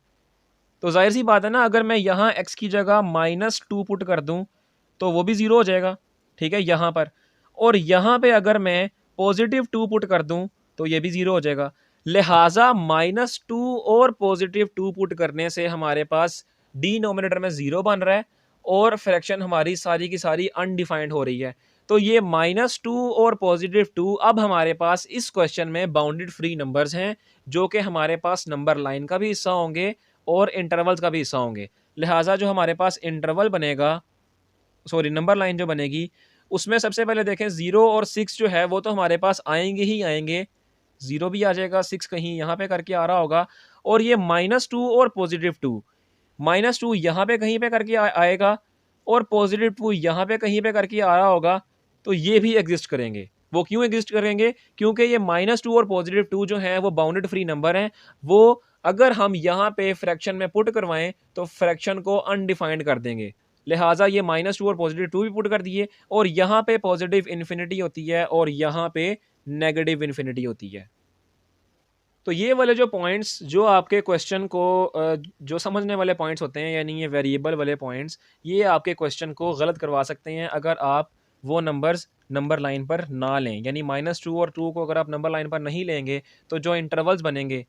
Speaker 1: तो ज़ाहिर-सी बात है ना, अगर मैं यहाँ x की जगह -2 पुट कर दूँ, तो वो भी 0 हो जाएगा, ठीक है, यहाँ पर। और यहाँ पे अगर मैं +2 पुट कर दूँ, तो ये भी 0 हो जाएगा। लिहाज़ा -2 और +2 पुट करने से हमारे पास डिनोमिनेटर में 0 बन रहा है और फ्रैक्शन हमारी सारी की सारी अनडिफाइंड हो रही है। तो ये -2 और +2 अब हमारे पास इस क्वेश्चन में बाउंडेड फ्री नंबर्स हैं, जो कि हमारे पास नंबर लाइन का भी हिस्सा होंगे और इंटरवल्स का भी हिस्सा होंगे। लिहाज़ा जो हमारे पास इंटरवल बनेगा, सॉरी नंबर लाइन जो बनेगी, उसमें सबसे पहले देखें 0 और 6 जो है वो तो हमारे पास आएँगे ही आएँगे। 0 भी आ जाएगा, 6 कहीं यहाँ पे करके आ रहा होगा और ये -2 और +2, -2 यहाँ पे कहीं पे करके आएगा और +2 यहाँ पे कहीं पे करके आ रहा होगा, तो ये भी एग्ज़िस्ट करेंगे। वो क्यों एग्ज़िस्ट करेंगे? क्योंकि ये -2 और +2 जो हैं वो बाउंडेड फ्री नंबर हैं। वो अगर हम यहाँ पे फ्रैक्शन में पुट करवाएँ, तो फ्रैक्शन को अनडिफाइंड कर देंगे। लिहाज़ा ये -2 और +2 भी पुट कर दिए और यहाँ पे पॉज़िटिव इन्फिनिटी होती है और यहाँ पे नेगेटिव इन्फिनिटी होती है। तो ये वाले जो पॉइंट्स जो आपके क्वेश्चन को जो समझने वाले पॉइंट्स होते हैं, यानी ये वेरिएबल वाले पॉइंट्स, ये आपके क्वेश्चन को गलत करवा सकते हैं अगर आप वो नंबर्स नंबर लाइन पर ना लें। यानी -2 और 2 को अगर आप नंबर लाइन पर नहीं लेंगे, तो जो इंटरवल्स बनेंगे,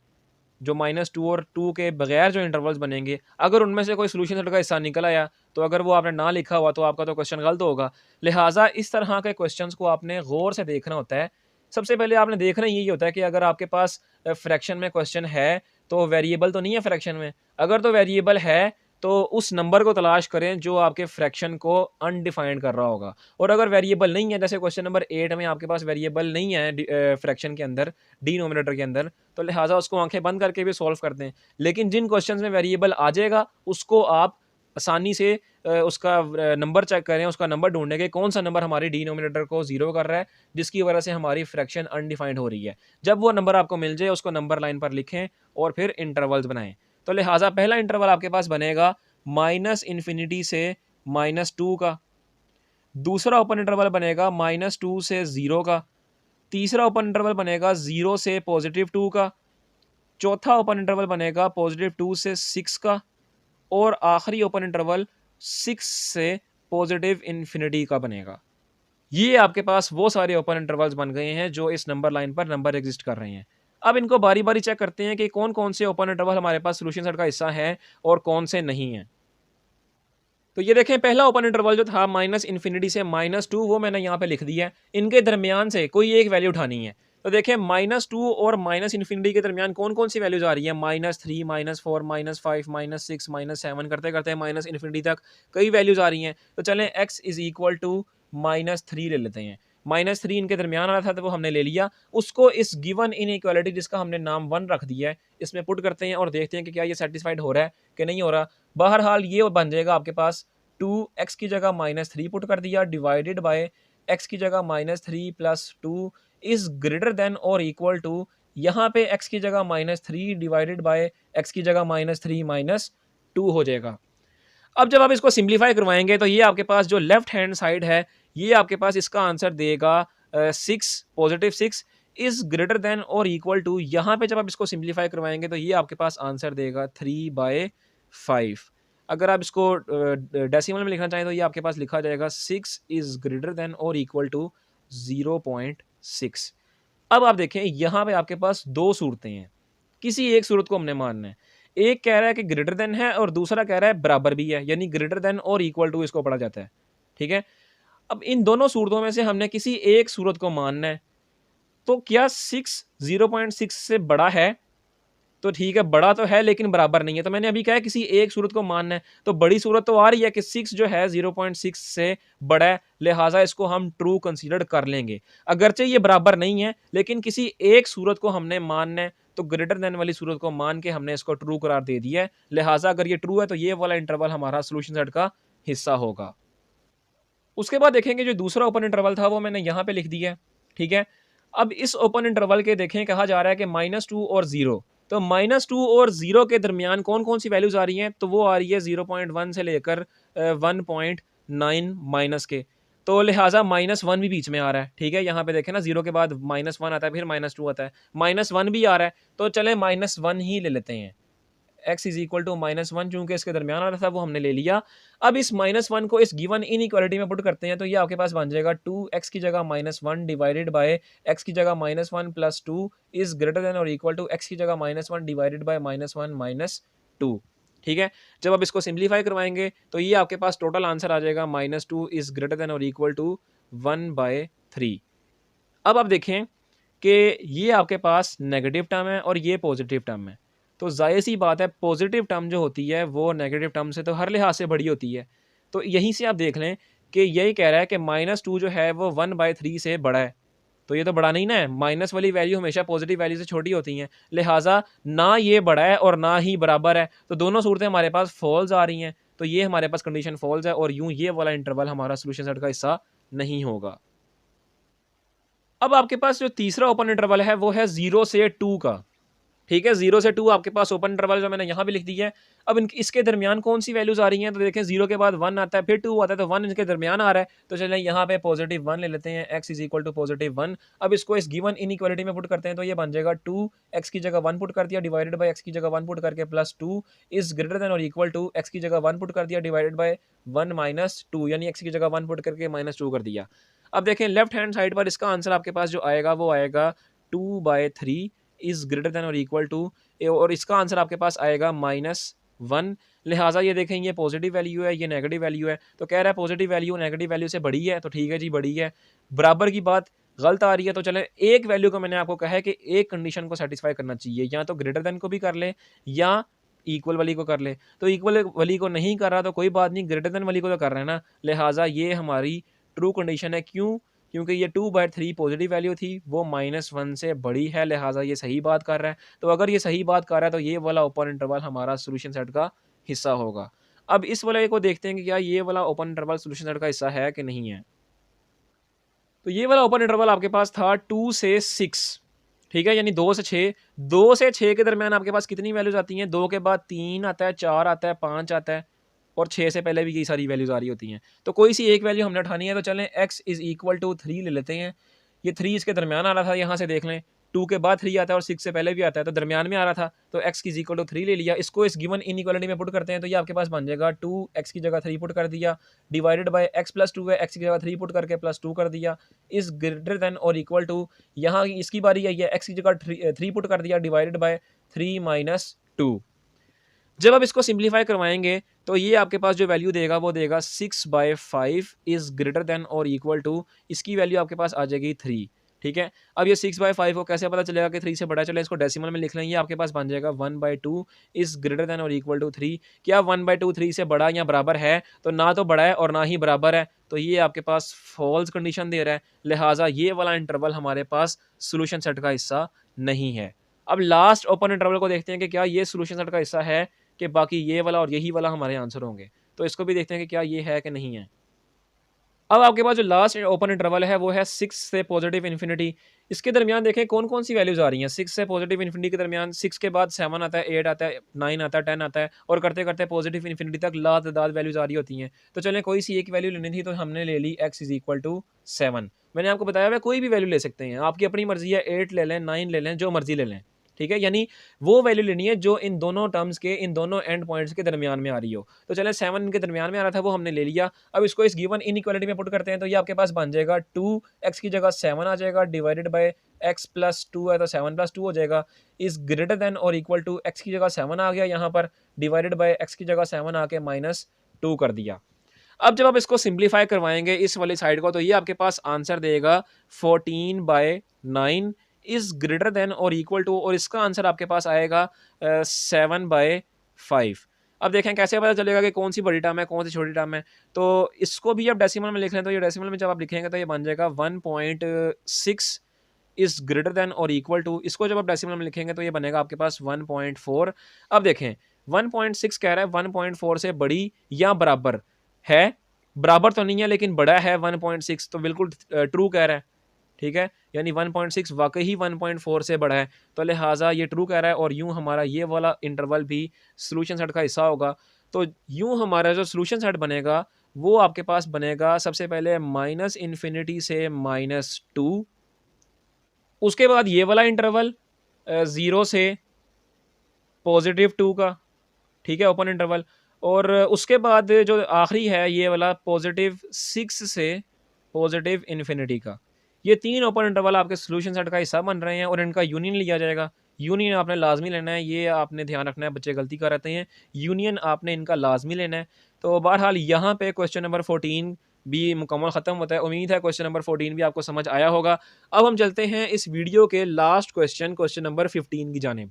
Speaker 1: जो -2 और 2 के बगैर जो इंटरवल्स बनेंगे, अगर उनमें से कोई सॉल्यूशन सेट का हिस्सा निकल आया, तो अगर वो आपने ना लिखा हुआ, तो आपका तो क्वेश्चन गलत होगा। लिहाज़ा इस तरह के क्वेश्चंस को आपने गौर से देखना होता है। सबसे पहले आपने देखना यही होता है कि अगर आपके पास फ्रैक्शन में क्वेश्चन है, तो वेरिएबल तो नहीं है फ्रैक्शन में। अगर तो वेरिएबल है, तो उस नंबर को तलाश करें जो आपके फ्रैक्शन को अनडिफाइंड कर रहा होगा। और अगर वेरिएबल नहीं है, जैसे क्वेश्चन नंबर 8 में आपके पास वेरिएबल नहीं है फ्रैक्शन के अंदर, डिनोमिनेटर के अंदर, तो लिहाज़ा उसको आँखें बंद करके भी सॉल्व कर दें। लेकिन जिन क्वेश्चंस में वेरिएबल आ जाएगा, उसको आप आसानी से उसका नंबर चेक करें, उसका नंबर ढूँढने के कौन-सा नंबर हमारे डिनोमिनेटर को 0 कर रहा है, जिसकी वजह से हमारी फ्रैक्शन अनडिफाइंड हो रही है। जब वो नंबर आपको मिल जाए, उसको नंबर लाइन पर लिखें और फिर इंटरवल्स बनाएँ। तो लिहाज़ा पहला इंटरवल आपके पास बनेगा -∞ से -2 का, दूसरा ओपन इंटरवल बनेगा -2 से 0 का, तीसरा ओपन इंटरवल बनेगा 0 से +2 का, चौथा ओपन इंटरवल बनेगा +2 से 6 का और आखिरी ओपन इंटरवल 6 से पॉजिटिव इन्फिनिटी का बनेगा। ये आपके पास वो सारे ओपन इंटरवल्स बन गए हैं जो इस नंबर लाइन पर नंबर एग्जिस्ट कर रहे हैं। अब इनको बारी-बारी चेक करते हैं कि कौन-कौन से ओपन इंटरवल हमारे पास सॉल्यूशन सेट का हिस्सा है और कौन से नहीं हैं। तो ये देखें, पहला ओपन इंटरवल जो था -∞ से -2, वो मैंने यहाँ पे लिख दिया है। इनके दरमियान से कोई एक वैल्यू उठानी है। तो देखें, -2 और -∞ के दरमियान कौन-कौन सी वैल्यूज़ आ रही हैं? -3, -4, -5, -6, -7 करते-करते -∞ तक कई वैल्यूज़ आ रही हैं। तो चलें x इज़ इक्वल टू -3 ले लेते हैं। -3 इनके दरमियान आ रहा था, तो वो हमने ले लिया। उसको इस गिवन इनइक्वालिटी जिसका हमने नाम 1 रख दिया है, इसमें पुट करते हैं और देखते हैं कि क्या ये सैटिस्फाइड हो रहा है कि नहीं हो रहा। बहरहाल ये बन जाएगा आपके पास 2x की जगह -3 पुट कर दिया, डिवाइडेड बाय x की जगह -3 प्लस 2 इज़ ग्रेटर देन और इक्वल टू, यहाँ पे x की जगह -3 डिवाइडेड बाय x की जगह -3 -2 हो जाएगा। अब जब आप इसको सिंप्लीफाई करवाएंगे, तो ये आपके पास जो लेफ्ट हैंड साइड है, ये आपके पास इसका आंसर देगा 6, +6 इज़ ग्रेटर देन और इक्वल टू, यहाँ पे जब आप इसको सिंप्लीफाई करवाएंगे, तो ये आपके पास आंसर देगा 3/5। अगर आप इसको डेसिमल में लिखना चाहें तो ये आपके पास लिखा जाएगा 6 इज़ ग्रेटर देन और इक्वल टू 0.6। अब आप देखें यहाँ पे आपके पास 2 सूरतें हैं, किसी एक सूरत को हमने मानना है। एक कह रहा है कि ग्रेटर देन है और दूसरा कह रहा है बराबर भी है, यानी ग्रेटर देन और इक्वल टू इसको पढ़ा जाता है, ठीक है? अब इन दोनों सूरतों में से हमने किसी एक सूरत को मानना है, तो क्या 6 0.6 से बड़ा है? तो ठीक है, बड़ा तो है लेकिन बराबर नहीं है। तो मैंने अभी कहा है किसी एक सूरत को मानना है, तो बड़ी सूरत तो आ रही है कि 6 जो है 0.6 से बड़ा है, लिहाजा इसको हम ट्रू कंसीडर कर लेंगे। अगरचे ये बराबर नहीं है, लेकिन किसी एक सूरत को हमने मानना है, तो ग्रेटर देन वाली सूरत को मान के हमने इसको ट्रू करार दे दिया है। लिहाजा अगर ये ट्रू है तो ये वाला इंटरवल हमारा सॉल्यूशन सेट का हिस्सा होगा। उसके बाद देखेंगे जो दूसरा ओपन इंटरवल था वो मैंने यहाँ पे लिख दिया है, ठीक है? अब इस ओपन इंटरवल के देखें कहा जा रहा है कि -2 और 0, तो -2 और 0 के दरमियान कौन-कौन सी वैल्यूज़ आ रही हैं? तो वो आ रही है 0.1 से लेकर 1.9 माइनस के। तो लिहाजा -1 भी बीच में आ रहा है, ठीक है? यहाँ पे देखें ना 0 के बाद -1 आता है, फिर -2 आता है, -1 भी आ रहा है, तो चलें -1 ही ले लेते हैं। x इज इक्वल टू -1 चूंकि इसके दरमियान आ रहा था वो हमने ले लिया। अब इस -1 को इस गिवन इनइक्वालिटी में पुट करते हैं तो ये आपके पास बन जाएगा 2x की जगह -1 डिवाइडेड बाय x की जगह -1 प्लस 2 इज ग्रेटर देन और इक्वल टू x की जगह -1 डिवाइडेड बाय -1 माइनस 2। ठीक है, जब आप इसको सिंप्लीफाई करवाएंगे तो ये आपके पास टोटल आंसर आ जाएगा -2 इज ग्रेटर देन और इक्वल टू 1/3। अब आप देखें कि ये आपके पास नेगेटिव टर्म है और ये पॉजिटिव टर्म है, तो ज़ाहिर सी बात है पॉजिटिव टर्म जो होती है वो नेगेटिव टर्म से तो हर लिहाज से बड़ी होती है। तो यहीं से आप देख लें कि यही कह रहा है कि -2 जो है वो 1/3 से बड़ा है, तो ये तो बड़ा नहीं ना है, माइनस वाली वैल्यू हमेशा पॉजिटिव वैल्यू से छोटी होती हैं, लिहाजा ना ये बड़ा है और ना ही बराबर है, तो दोनों सूरतें हमारे पास फॉल्स आ रही हैं, तो ये हमारे पास कंडीशन फॉल्स है और यूँ ये वाला इंटरवल हमारा सोल्यूशन सेट का हिस्सा नहीं होगा। अब आपके पास जो तीसरा ओपन इंटरवल है वो है 0 से 2 का। ठीक है, 0 से 2 आपके पास ओपन इंटरवल जो मैंने यहाँ भी लिख दिया है। अब इसके दरमियान कौन सी वैल्यूज़ आ रही हैं, तो देखें 0 के बाद 1 आता है, फिर 2 आता है, तो 1 इनके दरमियान आ रहा है, तो चलें यहाँ पे +1 ले लेते हैं, x इज इक्वल टू +1। अब इसको इस गिवन इनइक्वालिटी में पुट करते हैं तो ये बन जाएगा 2x की जगह 1 पुट कर दिया डिवाइडेड बाय x की जगह 1 पुट करके प्लस 2 इज ग्रेटर देन और इक्वल टू x की जगह 1 पुट कर दिया डिवाइडेड बाय 1 माइनस 2, यानी x की जगह 1 पुट करके -2 कर दिया। अब देखें लेफ्ट हैंड साइड पर इसका आंसर आपके पास जो आएगा वो आएगा 2/3 इज ग्रेटर देन और इक्वल टू, और इसका आंसर आपके पास आएगा -1। लिहाजा ये देखें ये पॉजिटिव वैल्यू है, ये नेगेटिव वैल्यू है, तो कह रहा है पॉजिटिव वैल्यू नेगेटिव वैल्यू से बड़ी है, तो ठीक है जी बड़ी है। बराबर की बात गलत आ रही है, तो चलें एक वैल्यू को मैंने आपको कहा है कि एक कंडीशन को सेटिस्फाई करना चाहिए, या तो ग्रेटर देन को भी कर ले या इक्वल वाली को कर ले। तो इक्वल वाली को नहीं कर रहा तो कोई बात नहीं, ग्रेटर देन वाली को तो कर रहे हैं ना, लिहाजा ये हमारी ट्रू कंडीशन है। क्यों? क्योंकि ये 2/3 पॉजिटिव वैल्यू थी, वो -1 से बड़ी है, लिहाजा ये सही बात कर रहा है। तो अगर ये सही बात कर रहा है तो ये वाला ओपन इंटरवल हमारा सॉल्यूशन सेट का हिस्सा होगा। अब इस वाले को देखते हैं कि क्या ये वाला ओपन इंटरवल सॉल्यूशन सेट का हिस्सा है कि नहीं है। तो ये वाला ओपन इंटरवल आपके पास था 2 से 6, ठीक है, यानी 2 से 6। 2 से 6 के दरमियान आपके पास कितनी वैल्यूज़ आती हैं? 2 के बाद 3 आता है, 4 आता है, 5 आता है और 6 से पहले भी कई सारी वैल्यूज़ आ रही होती हैं। तो कोई सी एक वैल्यू हमने उठानी है, तो चलें x इज़ इक्वल टू 3 ले लेते हैं। ये 3 इसके दरमियान आ रहा था, यहाँ से देख लें 2 के बाद 3 आता है और 6 से पहले भी आता है, तो दरमियान में आ रहा था, तो x इज़ इक्वल टू 3 ले लिया। इसको इस गिवन इनइक्वालिटी में पुट करते हैं तो ये आपके पास बन जाएगा 2x की जगह 3 पुट कर दिया डिवाइडेड बाय x प्लस 2 है, x की जगह 3 पुट करके प्लस 2 कर दिया इज़ ग्रेटर देन और इक्वल टू, यहाँ इसकी बारी आई है, x की जगह 3 पुट कर दिया डिवाइडेड बाय 3 माइनस 2। जब आप इसको सिंप्लीफाई करवाएंगे तो ये आपके पास जो वैल्यू देगा वो देगा 6/5 इज़ ग्रेटर देन और इक्वल टू, इसकी वैल्यू आपके पास आ जाएगी 3। ठीक है, अब ये 6/5 को कैसे पता चलेगा कि 3 से बड़ा, चले इसको डेसिमल में लिख लें, ये आपके पास बन जाएगा 1/2 इज़ ग्रेटर देन और इक्वल टू 3। क्या 1/2 3 से बड़ा या बराबर है? तो ना तो बड़ा है और ना ही बराबर है, तो ये आपके पास फॉल्स कंडीशन दे रहा है, लिहाजा ये वाला इंटरवल हमारे पास सोल्यूशन सेट का हिस्सा नहीं है। अब लास्ट ओपन इंटरवल को देखते हैं कि क्या ये सोल्यूशन सेट का हिस्सा है, कि बाकी ये वाला और यही वाला हमारे आंसर होंगे। तो इसको भी देखते हैं कि क्या ये है कि नहीं है। अब आपके पास जो लास्ट ओपन इंटरवल है वो है 6 से पॉजिटिव इन्फिनिटी। इसके दरमियान देखें कौन-कौन सी वैल्यूज़ आ रही हैं। 6 से पॉजिटिव इन्फिनिटी के दरमियान 6 के बाद 7 आता है, 8 आता है, 9 आता है, 10 आता है और करते-करते पॉजिटिव इन्फिनिटी तक लातादाद वैल्यूज़ आ रही होती हैं। तो चलें कोई सी एक वैल्यू लेनी थी तो हमने ले ली x इज़ इक्वल टू 7। मैंने आपको बताया हुआ है कोई भी वैल्यू ले सकते हैं, आपकी अपनी मर्ज़ी है, 8 ले लें, 9 ले लें, जो मर्ज़ी ले लें। ठीक है, यानी वो वैल्यू लेनी है जो इन दोनों टर्म्स के, इन दोनों एंड पॉइंट्स के दरमियान में आ रही हो। तो चलें 7 इनके दरमियान में आ रहा था, वो हमने ले लिया। अब इसको इस गिवन इनइक्वालिटी में पुट करते हैं, तो ये आपके पास बन जाएगा 2x की जगह 7 आ जाएगा, डिवाइडेड बाय x प्लस 2 है तो 7 प्लस 2 हो जाएगा, इज ग्रेटर देन और इक्वल टू x की जगह 7 आ गया यहाँ पर, डिवाइडेड बाय x की जगह 7 आके -2 कर दिया। अब जब आप इसको सिंप्लीफाई करवाएंगे इस वाली साइड को, तो ये आपके पास आंसर देगा 14/9 इज ग्रेटर देन और इक्वल टू, और इसका आंसर आपके पास आएगा 7/5। अब देखें कैसे पता चलेगा कि कौन सी बड़ी टर्म है, कौन सी छोटी टर्म है। तो इसको भी आप डेसिमल में लिख लें, तो ये डेसिमल में जब आप लिखेंगे तो ये बन जाएगा 1.6 इज ग्रेटर देन और इक्वल टू, इसको जब आप डेसिमल में लिखेंगे तो ये बनेगा आपके पास 1.4। अब देखें 1.6 कह रहा है 1.4 से बड़ी या बराबर है, बराबर तो नहीं है लेकिन बड़ा है 1.6, तो बिल्कुल ट्रू कह रहा है, ठीक है, यानी 1.6 वाकई ही 1.4 से बड़ा है, तो लिहाजा ये ट्रू कह रहा है। और यूं हमारा ये वाला इंटरवल भी सॉल्यूशन सेट का हिस्सा होगा। तो यूं हमारा जो सॉल्यूशन सेट बनेगा वो आपके पास बनेगा सबसे पहले -∞ से -2, उसके बाद ये वाला इंटरवल 0 से +2 का, ठीक है, ओपन इंटरवल, और उसके बाद जो आखिरी है ये वाला +6 से +∞ का। ये 3 ओपन इंटरवल आपके सॉल्यूशन सेट का हिस्सा बन रहे हैं और इनका यूनियन लिया जाएगा। यूनियन आपने लाजमी लेना है, ये आपने ध्यान रखना है, बच्चे गलती कर रहते हैं, यूनियन आपने इनका लाजमी लेना है। तो बहरहाल यहाँ पे क्वेश्चन नंबर 14 भी मुकम्मल ख़त्म होता है। उम्मीद है क्वेश्चन नंबर 14 भी आपको समझ आया होगा। अब हम चलते हैं इस वीडियो के लास्ट क्वेश्चन, क्वेश्चन नंबर 15 की जानिब।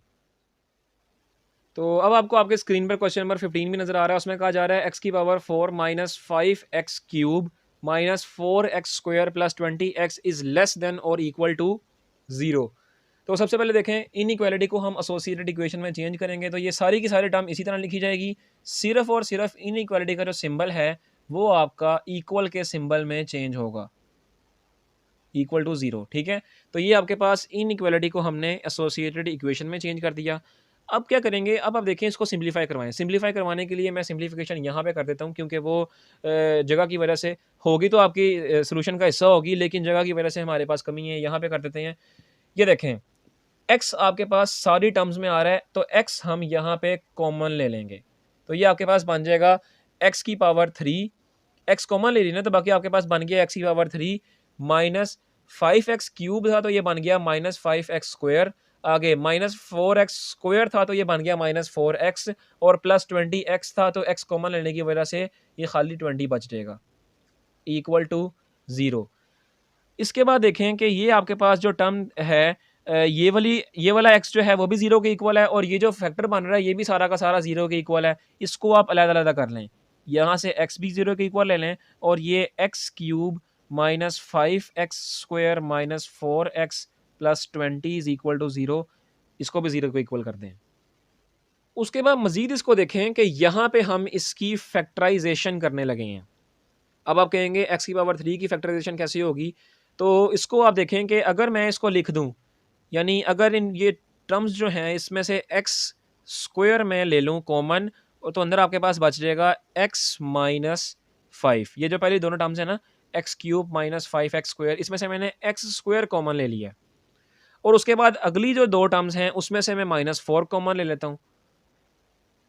Speaker 1: तो अब आपको आपके स्क्रीन पर क्वेश्चन नंबर 15 भी नजर आ रहा है। उसमें कहा जा रहा है x की power 4 minus 5x cube minus 4x square plus 20x is less than और इक्वल टू 0। तो सबसे पहले देखें इनइक्वालिटी को हम एसोसिएटेड इक्वेशन में चेंज करेंगे, तो ये सारी की सारी टर्म इसी तरह लिखी जाएगी। सिर्फ और सिर्फ इनइक्वालिटी का जो सिंबल है वो आपका इक्वल के सिंबल में चेंज होगा, इक्वल टू 0, ठीक है। तो ये आपके पास इनइक्वालिटी को हमने एसोसिएटेड इक्वेशन में चेंज कर दिया। अब क्या करेंगे, अब आप देखें इसको सिंप्लीफाई करवाएं। सिंप्लीफाई करवाने के लिए मैं सिंप्लीफिकेशन यहाँ पे कर देता हूँ, क्योंकि वो जगह की वजह से होगी तो आपकी सोल्यूशन का हिस्सा होगी, लेकिन जगह की वजह से हमारे पास कमी है, यहाँ पे कर देते हैं। ये देखें x आपके पास सारी टर्म्स में आ रहा है, तो x हम यहाँ पे कॉमन ले लेंगे, तो ये आपके पास बन जाएगा x की पावर 3, x कॉमन ले लेना, तो बाकी आपके पास बन गया x की पावर 3 माइनस 5x क्यूब था तो ये बन गया -5x स्क्वायर, आगे -4x स्क्वायर था तो ये बन गया -4x, और प्लस 20x था तो x कॉमन लेने की वजह से ये खाली 20 बच जाएगा, इक्वल टू 0। इसके बाद देखें कि ये आपके पास जो टर्म है ये वाला x जो है वो भी 0 के इक्वल है, और ये जो फैक्टर बन रहा है ये भी सारा का सारा 0 के इक्वल है। इसको आप अलग-अलग कर लें, यहाँ से x भी 0 के इक्वल ले लें, और ये x cube minus 5x square minus 4x plus 20 is equal to 0, इसको भी 0 को इक्वल कर दें। उसके बाद मजीद इसको देखें कि यहाँ पे हम इसकी फैक्टराइजेशन करने लगे हैं। अब आप कहेंगे x की पावर 3 की फैक्टराइजेशन कैसे होगी, तो इसको आप देखें कि अगर मैं इसको लिख दूं, यानी अगर इन ये टर्म्स जो हैं इसमें से x स्क्वायर में ले लूं कॉमन, तो अंदर आपके पास बच जाएगा x माइनस 5। ये जो पहली दोनों टर्म्स है ना, x cube minus 5x square, इसमें से मैंने x स्क्वायर कॉमन ले लिया, और उसके बाद अगली जो दो टर्म्स हैं उसमें से मैं -4 कॉमन ले लेता हूँ,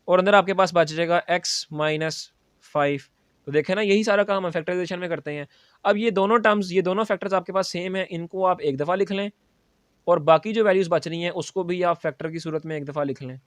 Speaker 1: और अंदर आपके पास बच जाएगा x माइनस 5। तो देखें ना, यही सारा काम हम फैक्टराइजेशन में करते हैं। अब ये दोनों टर्म्स, ये दोनों फैक्टर्स आपके पास सेम है, इनको आप एक दफ़ा लिख लें, और बाकी जो वैल्यूज़ बच रही हैं उसको भी आप फैक्टर की सूरत में एक दफ़ा लिख लें।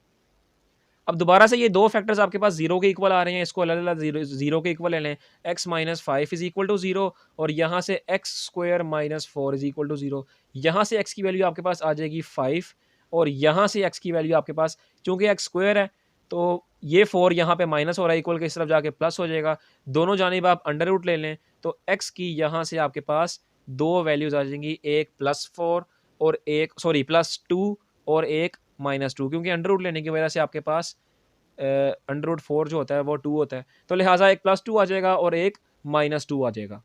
Speaker 1: अब दोबारा से ये दो फैक्टर्स आपके पास 0 के इक्वल आ रहे हैं, इसको अलग-अलग 0 के इक्वल ले लें, x minus 5 is equal to 0, और यहाँ से x square minus 4 is equal to 0। यहाँ से x की वैल्यू आपके पास आ जाएगी 5, और यहाँ से x की वैल्यू आपके पास, चूँकि x स्क्वायर है तो ये 4 यहाँ पे माइनस हो रहा है, इक्वल के इस तरफ जाके प्लस हो जाएगा। दोनों जानिब आप अंडर रूट ले लें, तो x की यहाँ से आपके पास दो वैल्यूज़ आ जाएंगी, एक +4 और एक +2 और एक -2, क्योंकि अंडर रूट लेने की वजह से आपके पास अंडर रूट 4 जो होता है वो 2 होता है, तो लिहाजा एक +2 आ जाएगा और एक -2 आ जाएगा।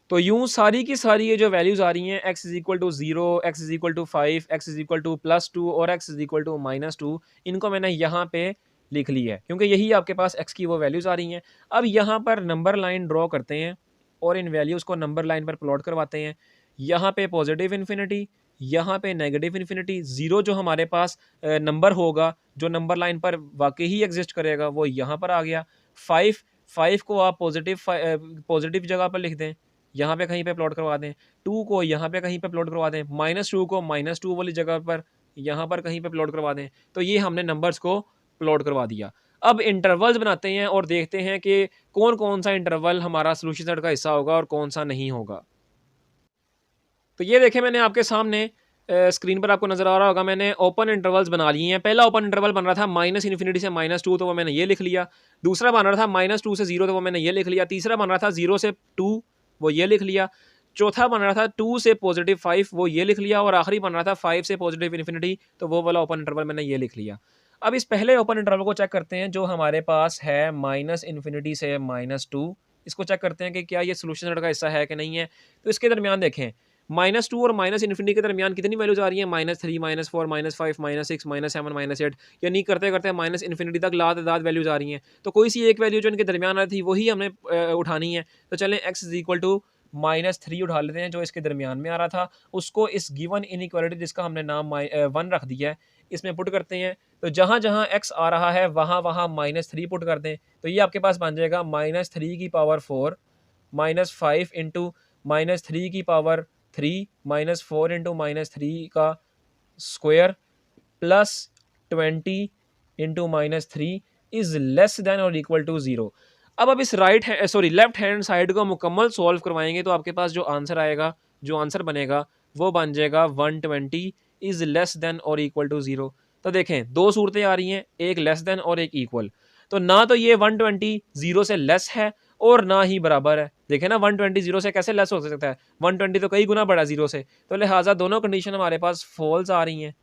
Speaker 1: तो यूं सारी की सारी ये जो वैल्यूज़ आ रही हैं, x is equal to 0, x is equal to 5, x is equal to +2 और x इज इक्वल टू -2, इनको मैंने यहाँ पे लिख लिया है, क्योंकि यही आपके पास x की वो वैल्यूज़ आ रही हैं। अब यहाँ पर नंबर लाइन ड्रॉ करते हैं और इन वैल्यूज़ को नंबर लाइन पर प्लॉट करवाते हैं। यहाँ पे पॉजिटिव इन्फिनिटी, यहाँ पे नेगेटिव इन्फिनिटी, 0 जो हमारे पास नंबर होगा, जो नंबर लाइन पर वाक़ई ही एग्ज़िस्ट करेगा, वो यहाँ पर आ गया। 5 5 को आप पॉज़िटिव जगह पर लिख दें, यहाँ पे कहीं पे प्लॉट करवा दें। 2 को यहाँ पे कहीं पे प्लॉट करवा दें। -2 को -2 वाली जगह पर यहाँ पर कहीं पे प्लॉट करवा दें। तो ये हमने नंबर्स को प्लॉट करवा दिया। अब इंटरवल्स बनाते हैं और देखते हैं कि कौन-कौन सा इंटरवल हमारा सॉल्यूशन सेट का हिस्सा होगा और कौन-सा नहीं होगा। तो ये देखें मैंने आपके सामने स्क्रीन पर आपको नज़र आ रहा होगा, मैंने ओपन इंटरवल्स बना लिए हैं। पहला ओपन इंटरवल बन रहा था -इन्फिनिटी से -2, तो वो मैंने ये लिख लिया। दूसरा बन रहा था -2 से 0, तो वो मैंने ये लिख लिया। तीसरा बन रहा था 0 से 2, वो ये लिख लिया। चौथा बन रहा था 2 से +5, वो ये लिख लिया। और आखिरी बन रहा था 5 से +इन्फिनिटी, तो वो वाला ओपन इंटरवल मैंने ये लिख लिया। अब इस पहले ओपन इंटरवल को चेक करते हैं जो हमारे पास है -इन्फिनिटी से -2। इसको चेक करते हैं कि क्या ये सॉल्यूशन सेट का हिस्सा है कि नहीं है। तो इसके दरमियान देखें, -2 और -इन्फिनिटी के दरमियान कितनी वैल्यूज आ रही हैं? -3, -4, -5, -6, -7, -8, यानी करते करते -इन्फिनिटी तक लातादाद वैल्यूज आ रही हैं। तो कोई सी एक वैल्यू जो इनके दरमियान आ रही थी वही हमने उठानी है। तो चलें x -3 उठा लेते हैं जो इसके दरमियान में आ रहा था। उसको इस गिवन इनइक्वालिटी जिसका हमने नाम 1 रख दिया है, इसमें पुट करते हैं। तो जहाँ जहाँ x आ रहा है वहाँ वहाँ -3 पुट कर दें। तो ये आपके पास बन जाएगा -3 की पावर 4 -5 इंटू -3 की पावर 3 -4 इंटू -3 का square plus 20 into -3 is less than और इक्वल टू 0। अब इस लेफ्ट हैंड साइड को मुकम्मल सॉल्व करवाएंगे तो आपके पास जो आंसर आएगा, जो आंसर बनेगा वो बन जाएगा 120 इज लेस देन और इक्वल टू 0। तो देखें दो सूरतें आ रही हैं, एक लेस देन और एक इक्वल। तो ना तो ये 120 0 से लेस है और ना ही बराबर है। देखें ना 120 0 से कैसे लेस हो सकता है? 120 तो कई गुना बड़ा 0 से। तो लिहाजा दोनों कंडीशन हमारे पास फॉल्स आ रही हैं।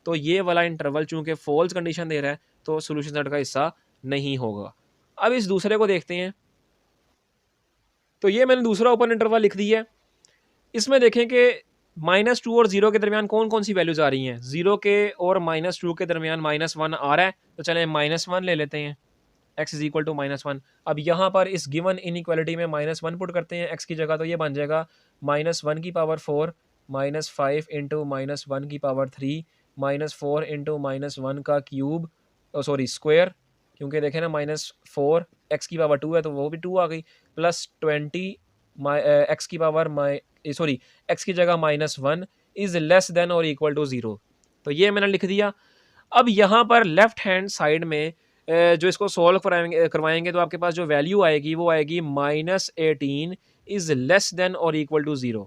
Speaker 1: तो ये वाला इंटरवल चूंकि फॉल्स कंडीशन दे रहा है तो सॉल्यूशन सेट का हिस्सा नहीं होगा। अब इस दूसरे को देखते हैं। तो ये मैंने दूसरा ओपन इंटरवल लिख दिया है। इसमें देखें कि -2 और 0 के दरमियान कौन कौन सी वैल्यूज आ रही हैं। 0 के और -2 के दरमियान -1 आ रहा है, तो चलें -1 ले लेते हैं। x is equal to -1। अब यहाँ पर इस गिवन इनइक्वालिटी में -1 पुट करते हैं x की जगह, तो ये बन जाएगा -1 की पावर 4 -5 इंटू -1 की पावर 3 -4 इंटू -1 का क्यूब स्क्वायर, क्योंकि देखें ना -4 x की पावर 2 है तो वो भी 2 आ गई, प्लस 20 x की पावर x की जगह -1 इज लेस देन और इक्वल टू 0। तो ये मैंने लिख दिया। अब यहाँ पर लेफ्ट हैंड साइड में जो इसको सॉल्व करवाएंगे तो आपके पास जो वैल्यू आएगी वो आएगी -18 इज लेस देन और इक्वल टू 0।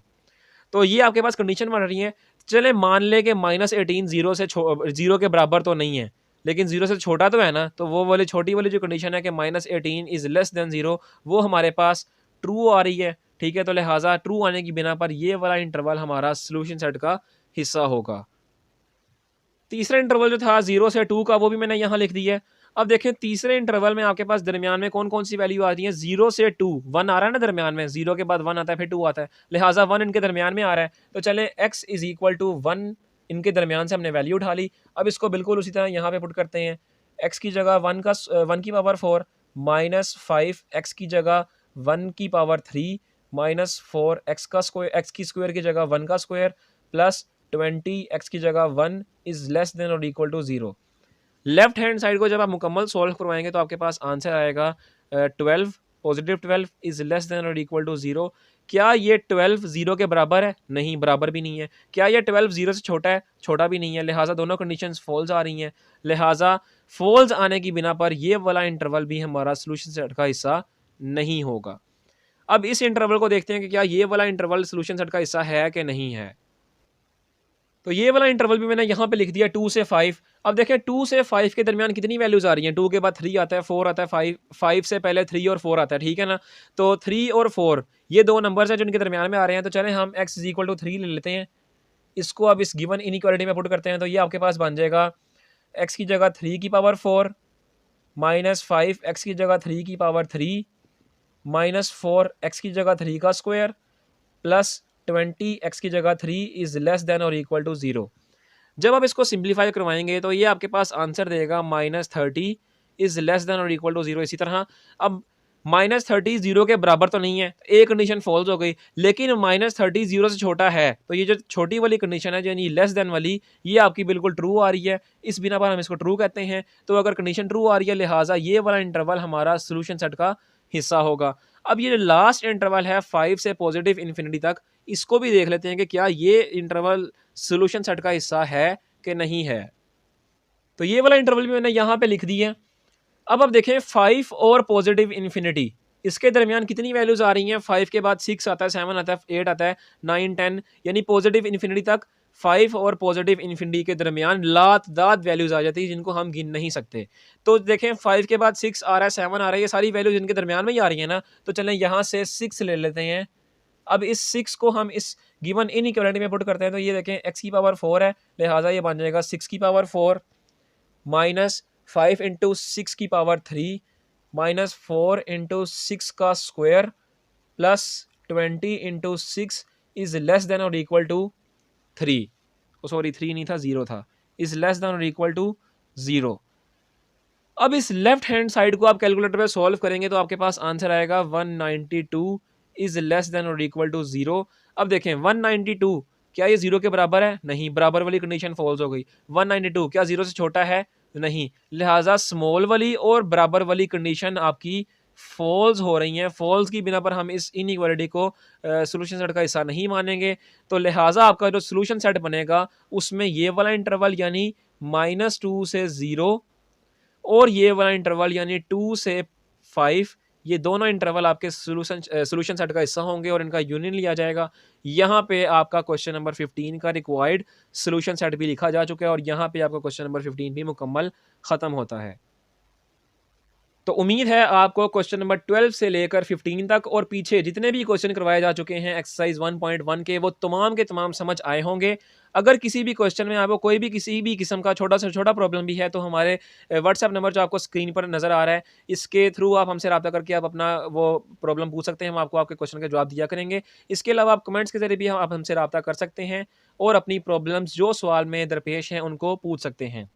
Speaker 1: तो ये आपके पास कंडीशन बन रही है। चले मान ले कि -18 0 के बराबर तो नहीं है, लेकिन 0 से छोटा तो है ना। तो वो वाली छोटी वाली जो कंडीशन है कि -18 इज लेस देन 0, वो हमारे पास ट्रू आ रही है। ठीक है, तो लिहाजा ट्रू आने की बिना पर ये वाला इंटरवल हमारा सोल्यूशन सेट का हिस्सा होगा। तीसरा इंटरवल जो था 0 से 2 का, वो भी मैंने यहाँ लिख दिया है। अब देखें तीसरे इंटरवल में आपके पास दरमियान में कौन कौन सी वैल्यू आती है। 0 से 2 1 आ रहा है ना दरमियान में, 0 के बाद 1 आता है फिर 2 आता है, लिहाजा 1 इनके दरमियान में आ रहा है। तो चले x इज इक्वल टू 1 इनके दरमियान से हमने वैल्यू उठा ली। अब इसको बिल्कुल उसी तरह यहाँ पे पुट करते हैं। x की जगह 1 की पावर 4 -5 x की जगह 1 की पावर 3 -4 x की स्क्वायर की जगह 1 का स्क्वायर प्लस 20 x की जगह 1 इज लेस देन और equal to 0। Left hand side को जब आप मुकम्मल सॉल्व करवाएंगे तो आपके पास आंसर आएगा 12 इज लेस देन और इक्वल टू 0। क्या ये 12 0 के बराबर है? नहीं, बराबर भी नहीं है। क्या ये 12 0 से छोटा है? छोटा भी नहीं है। लिहाजा दोनों कंडीशंस फॉल्स आ रही हैं। लिहाजा फॉल्स आने की बिना पर ये वाला इंटरवल भी हमारा सोल्यूशन सेट का हिस्सा नहीं होगा। अब इस इंटरवल को देखते हैं कि क्या ये वाला इंटरवल सोल्यूशन सेट का हिस्सा है कि नहीं है। तो ये वाला इंटरवल भी मैंने यहाँ पे लिख दिया 2 से 5। अब देखें 2 से 5 के दरमियान कितनी वैल्यूज आ रही हैं। 2 के बाद 3 आता है, 4 आता है, 5 से पहले 3 और 4 आता है। ठीक है ना, तो 3 और 4 ये दो नंबर्स हैं जो इनके दरमियान में आ रहे हैं। तो चलें हम x इज इक्वल टू 3 ले लेते हैं। इसको अब इस गिवन इनइक्वालिटी में पुट करते हैं। तो ये आपके पास बन जाएगा x की जगह 3 की पावर 4 -5 x की जगह 3 की पावर 3 -4 x की जगह 3 का स्क्वायर प्लस 20 x की जगह 3 इज लेस देन और इक्वल टू 0। जब आप इसको सिंप्लीफाई करवाएंगे तो ये आपके पास आंसर देगा -30 इज लेस देन और इक्वल टू 0। इसी तरह अब -30 0 के बराबर तो नहीं है, ए कंडीशन फॉल्स हो गई, लेकिन -30 0 से छोटा है, तो ये जो छोटी वाली कंडीशन है यानी लेस देन वाली, ये आपकी बिल्कुल ट्रू आ रही है, इस बिना पर हम इसको ट्रू कहते हैं। तो अगर कंडीशन ट्रू आ रही है, लिहाजा ये वाला इंटरवल हमारा सोल्यूशन सेट का हिस्सा होगा। अब ये जो लास्ट इंटरवल है 5 से पॉजिटिव इन्फिनिटी तक, इसको भी देख लेते हैं कि क्या ये इंटरवल सोल्यूशन सेट का हिस्सा है कि नहीं है। तो ये वाला इंटरवल भी मैंने यहाँ पे लिख दी है। अब आप देखें 5 और पॉजिटिव इन्फिनिटी, इसके दरमियान कितनी वैल्यूज आ रही हैं? 5 के बाद 6 आता है, 7 आता है, 8 आता है, 9 10, यानी पॉजिटिव इन्फिनिटी तक 5 और पॉजिटिव इन्फिनिटी के दरमियान लात-दात वैल्यूज आ जाती है जिनको हम गिन नहीं सकते। तो देखें 5 के बाद 6 आ रहा है, 7 आ रहा है, ये सारी वैल्यूज इनके दरमियान में ही आ रही है ना, तो चलें यहाँ से 6 ले लेते हैं। अब इस 6 को हम इस गिवन इनइक्वालिटी में पुट करते हैं, तो ये देखें x की पावर 4 है, लिहाजा ये बन जाएगा 6 की पावर 4 माइनस 5 इंटू 6 की पावर 3 माइनस 4 इंटू 6 का square plus 20 into 6 is less than और इक्वल टू 3। सॉरी 3 नहीं था, 0 था। इज लेस देन और इक्वल टू 0। अब इस लेफ्ट हैंड साइड को आप कैलकुलेटर पे सॉल्व करेंगे तो आपके पास आंसर आएगा 192 इज लेस देन और इक्वल टू 0। अब देखें 192 क्या ये 0 के बराबर है? नहीं, बराबर वाली कंडीशन फॉल्स हो गई। 192 क्या 0 से छोटा है? नहीं, लिहाजा स्मॉल वाली और बराबर वाली कंडीशन आपकी फॉल्स हो रही हैं। फॉल्स की बिना पर हम इस इनइक्वालिटी को सॉल्यूशन सेट का हिस्सा नहीं मानेंगे। तो लिहाजा आपका जो सॉल्यूशन सेट बनेगा उसमें ये वाला इंटरवल यानी -2 से 0 और ये वाला इंटरवल यानी 2 से 5, ये दोनों इंटरवल आपके सॉल्यूशन सेट का हिस्सा होंगे और इनका यूनियन लिया जाएगा। यहाँ पे आपका क्वेश्चन नंबर 15 का रिक्वायर्ड सॉल्यूशन सेट भी लिखा जा चुका है और यहाँ पे आपका क्वेश्चन नंबर 15 भी मुकम्मल ख़त्म होता है। तो उम्मीद है आपको क्वेश्चन नंबर 12 से लेकर 15 तक और पीछे जितने भी क्वेश्चन करवाए जा चुके हैं एक्सरसाइज 1.1 के, वो तमाम के तमाम समझ आए होंगे। अगर किसी भी क्वेश्चन में आपको कोई भी किसी भी किस्म का छोटा से छोटा प्रॉब्लम भी है तो हमारे व्हाट्सएप नंबर जो आपको स्क्रीन पर नज़र आ रहा है, इसके थ्रू आप हमसे रब्ता करके आप अपना वो प्रॉब्लम पूछ सकते हैं, हम आपको आपके क्वेश्चन के जवाब दिया करेंगे। इसके अलावा आप कमेंट्स के ज़रिए भी आप हमसे रब्ता कर सकते हैं और अपनी प्रॉब्लम्स जो सवाल में दरपेश हैं उनको पूछ सकते हैं।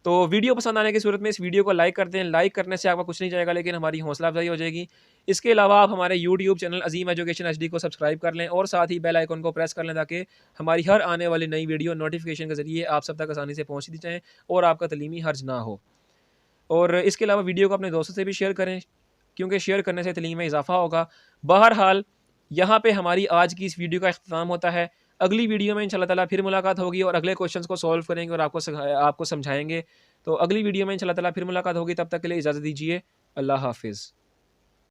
Speaker 1: तो वीडियो पसंद आने की सूरत में इस वीडियो को लाइक कर दें। लाइक करने से आपका कुछ नहीं जाएगा लेकिन हमारी हौसला अफजाई हो जाएगी। इसके अलावा आप हमारे यूट्यूब चैनल अज़ीम एजुकेशन एचडी को सब्सक्राइब कर लें और साथ ही बेल आइकन को प्रेस कर लें ताकि हमारी हर आने वाली नई वीडियो नोटिफिकेशन के ज़रिए आप सब तक आसानी से पहुँचती जाएँ और आपका तलीमी हर्ज ना हो। और इसके अलावा वीडियो को अपने दोस्तों से भी शेयर करें क्योंकि शेयर करने से तलीम में इजाफा होगा। बहरहाल यहाँ पे हमारी आज की इस वीडियो का इख्तिताम होता है। अगली वीडियो में इंशाल्लाह ताला फिर मुलाकात होगी और अगले क्वेश्चंस को सॉल्व करेंगे और आपको समझाएंगे। तो अगली वीडियो में इंशाल्लाह ताला फिर मुलाकात होगी, तब तक के लिए इजाज़त दीजिए। अल्लाह हाफ़िज़।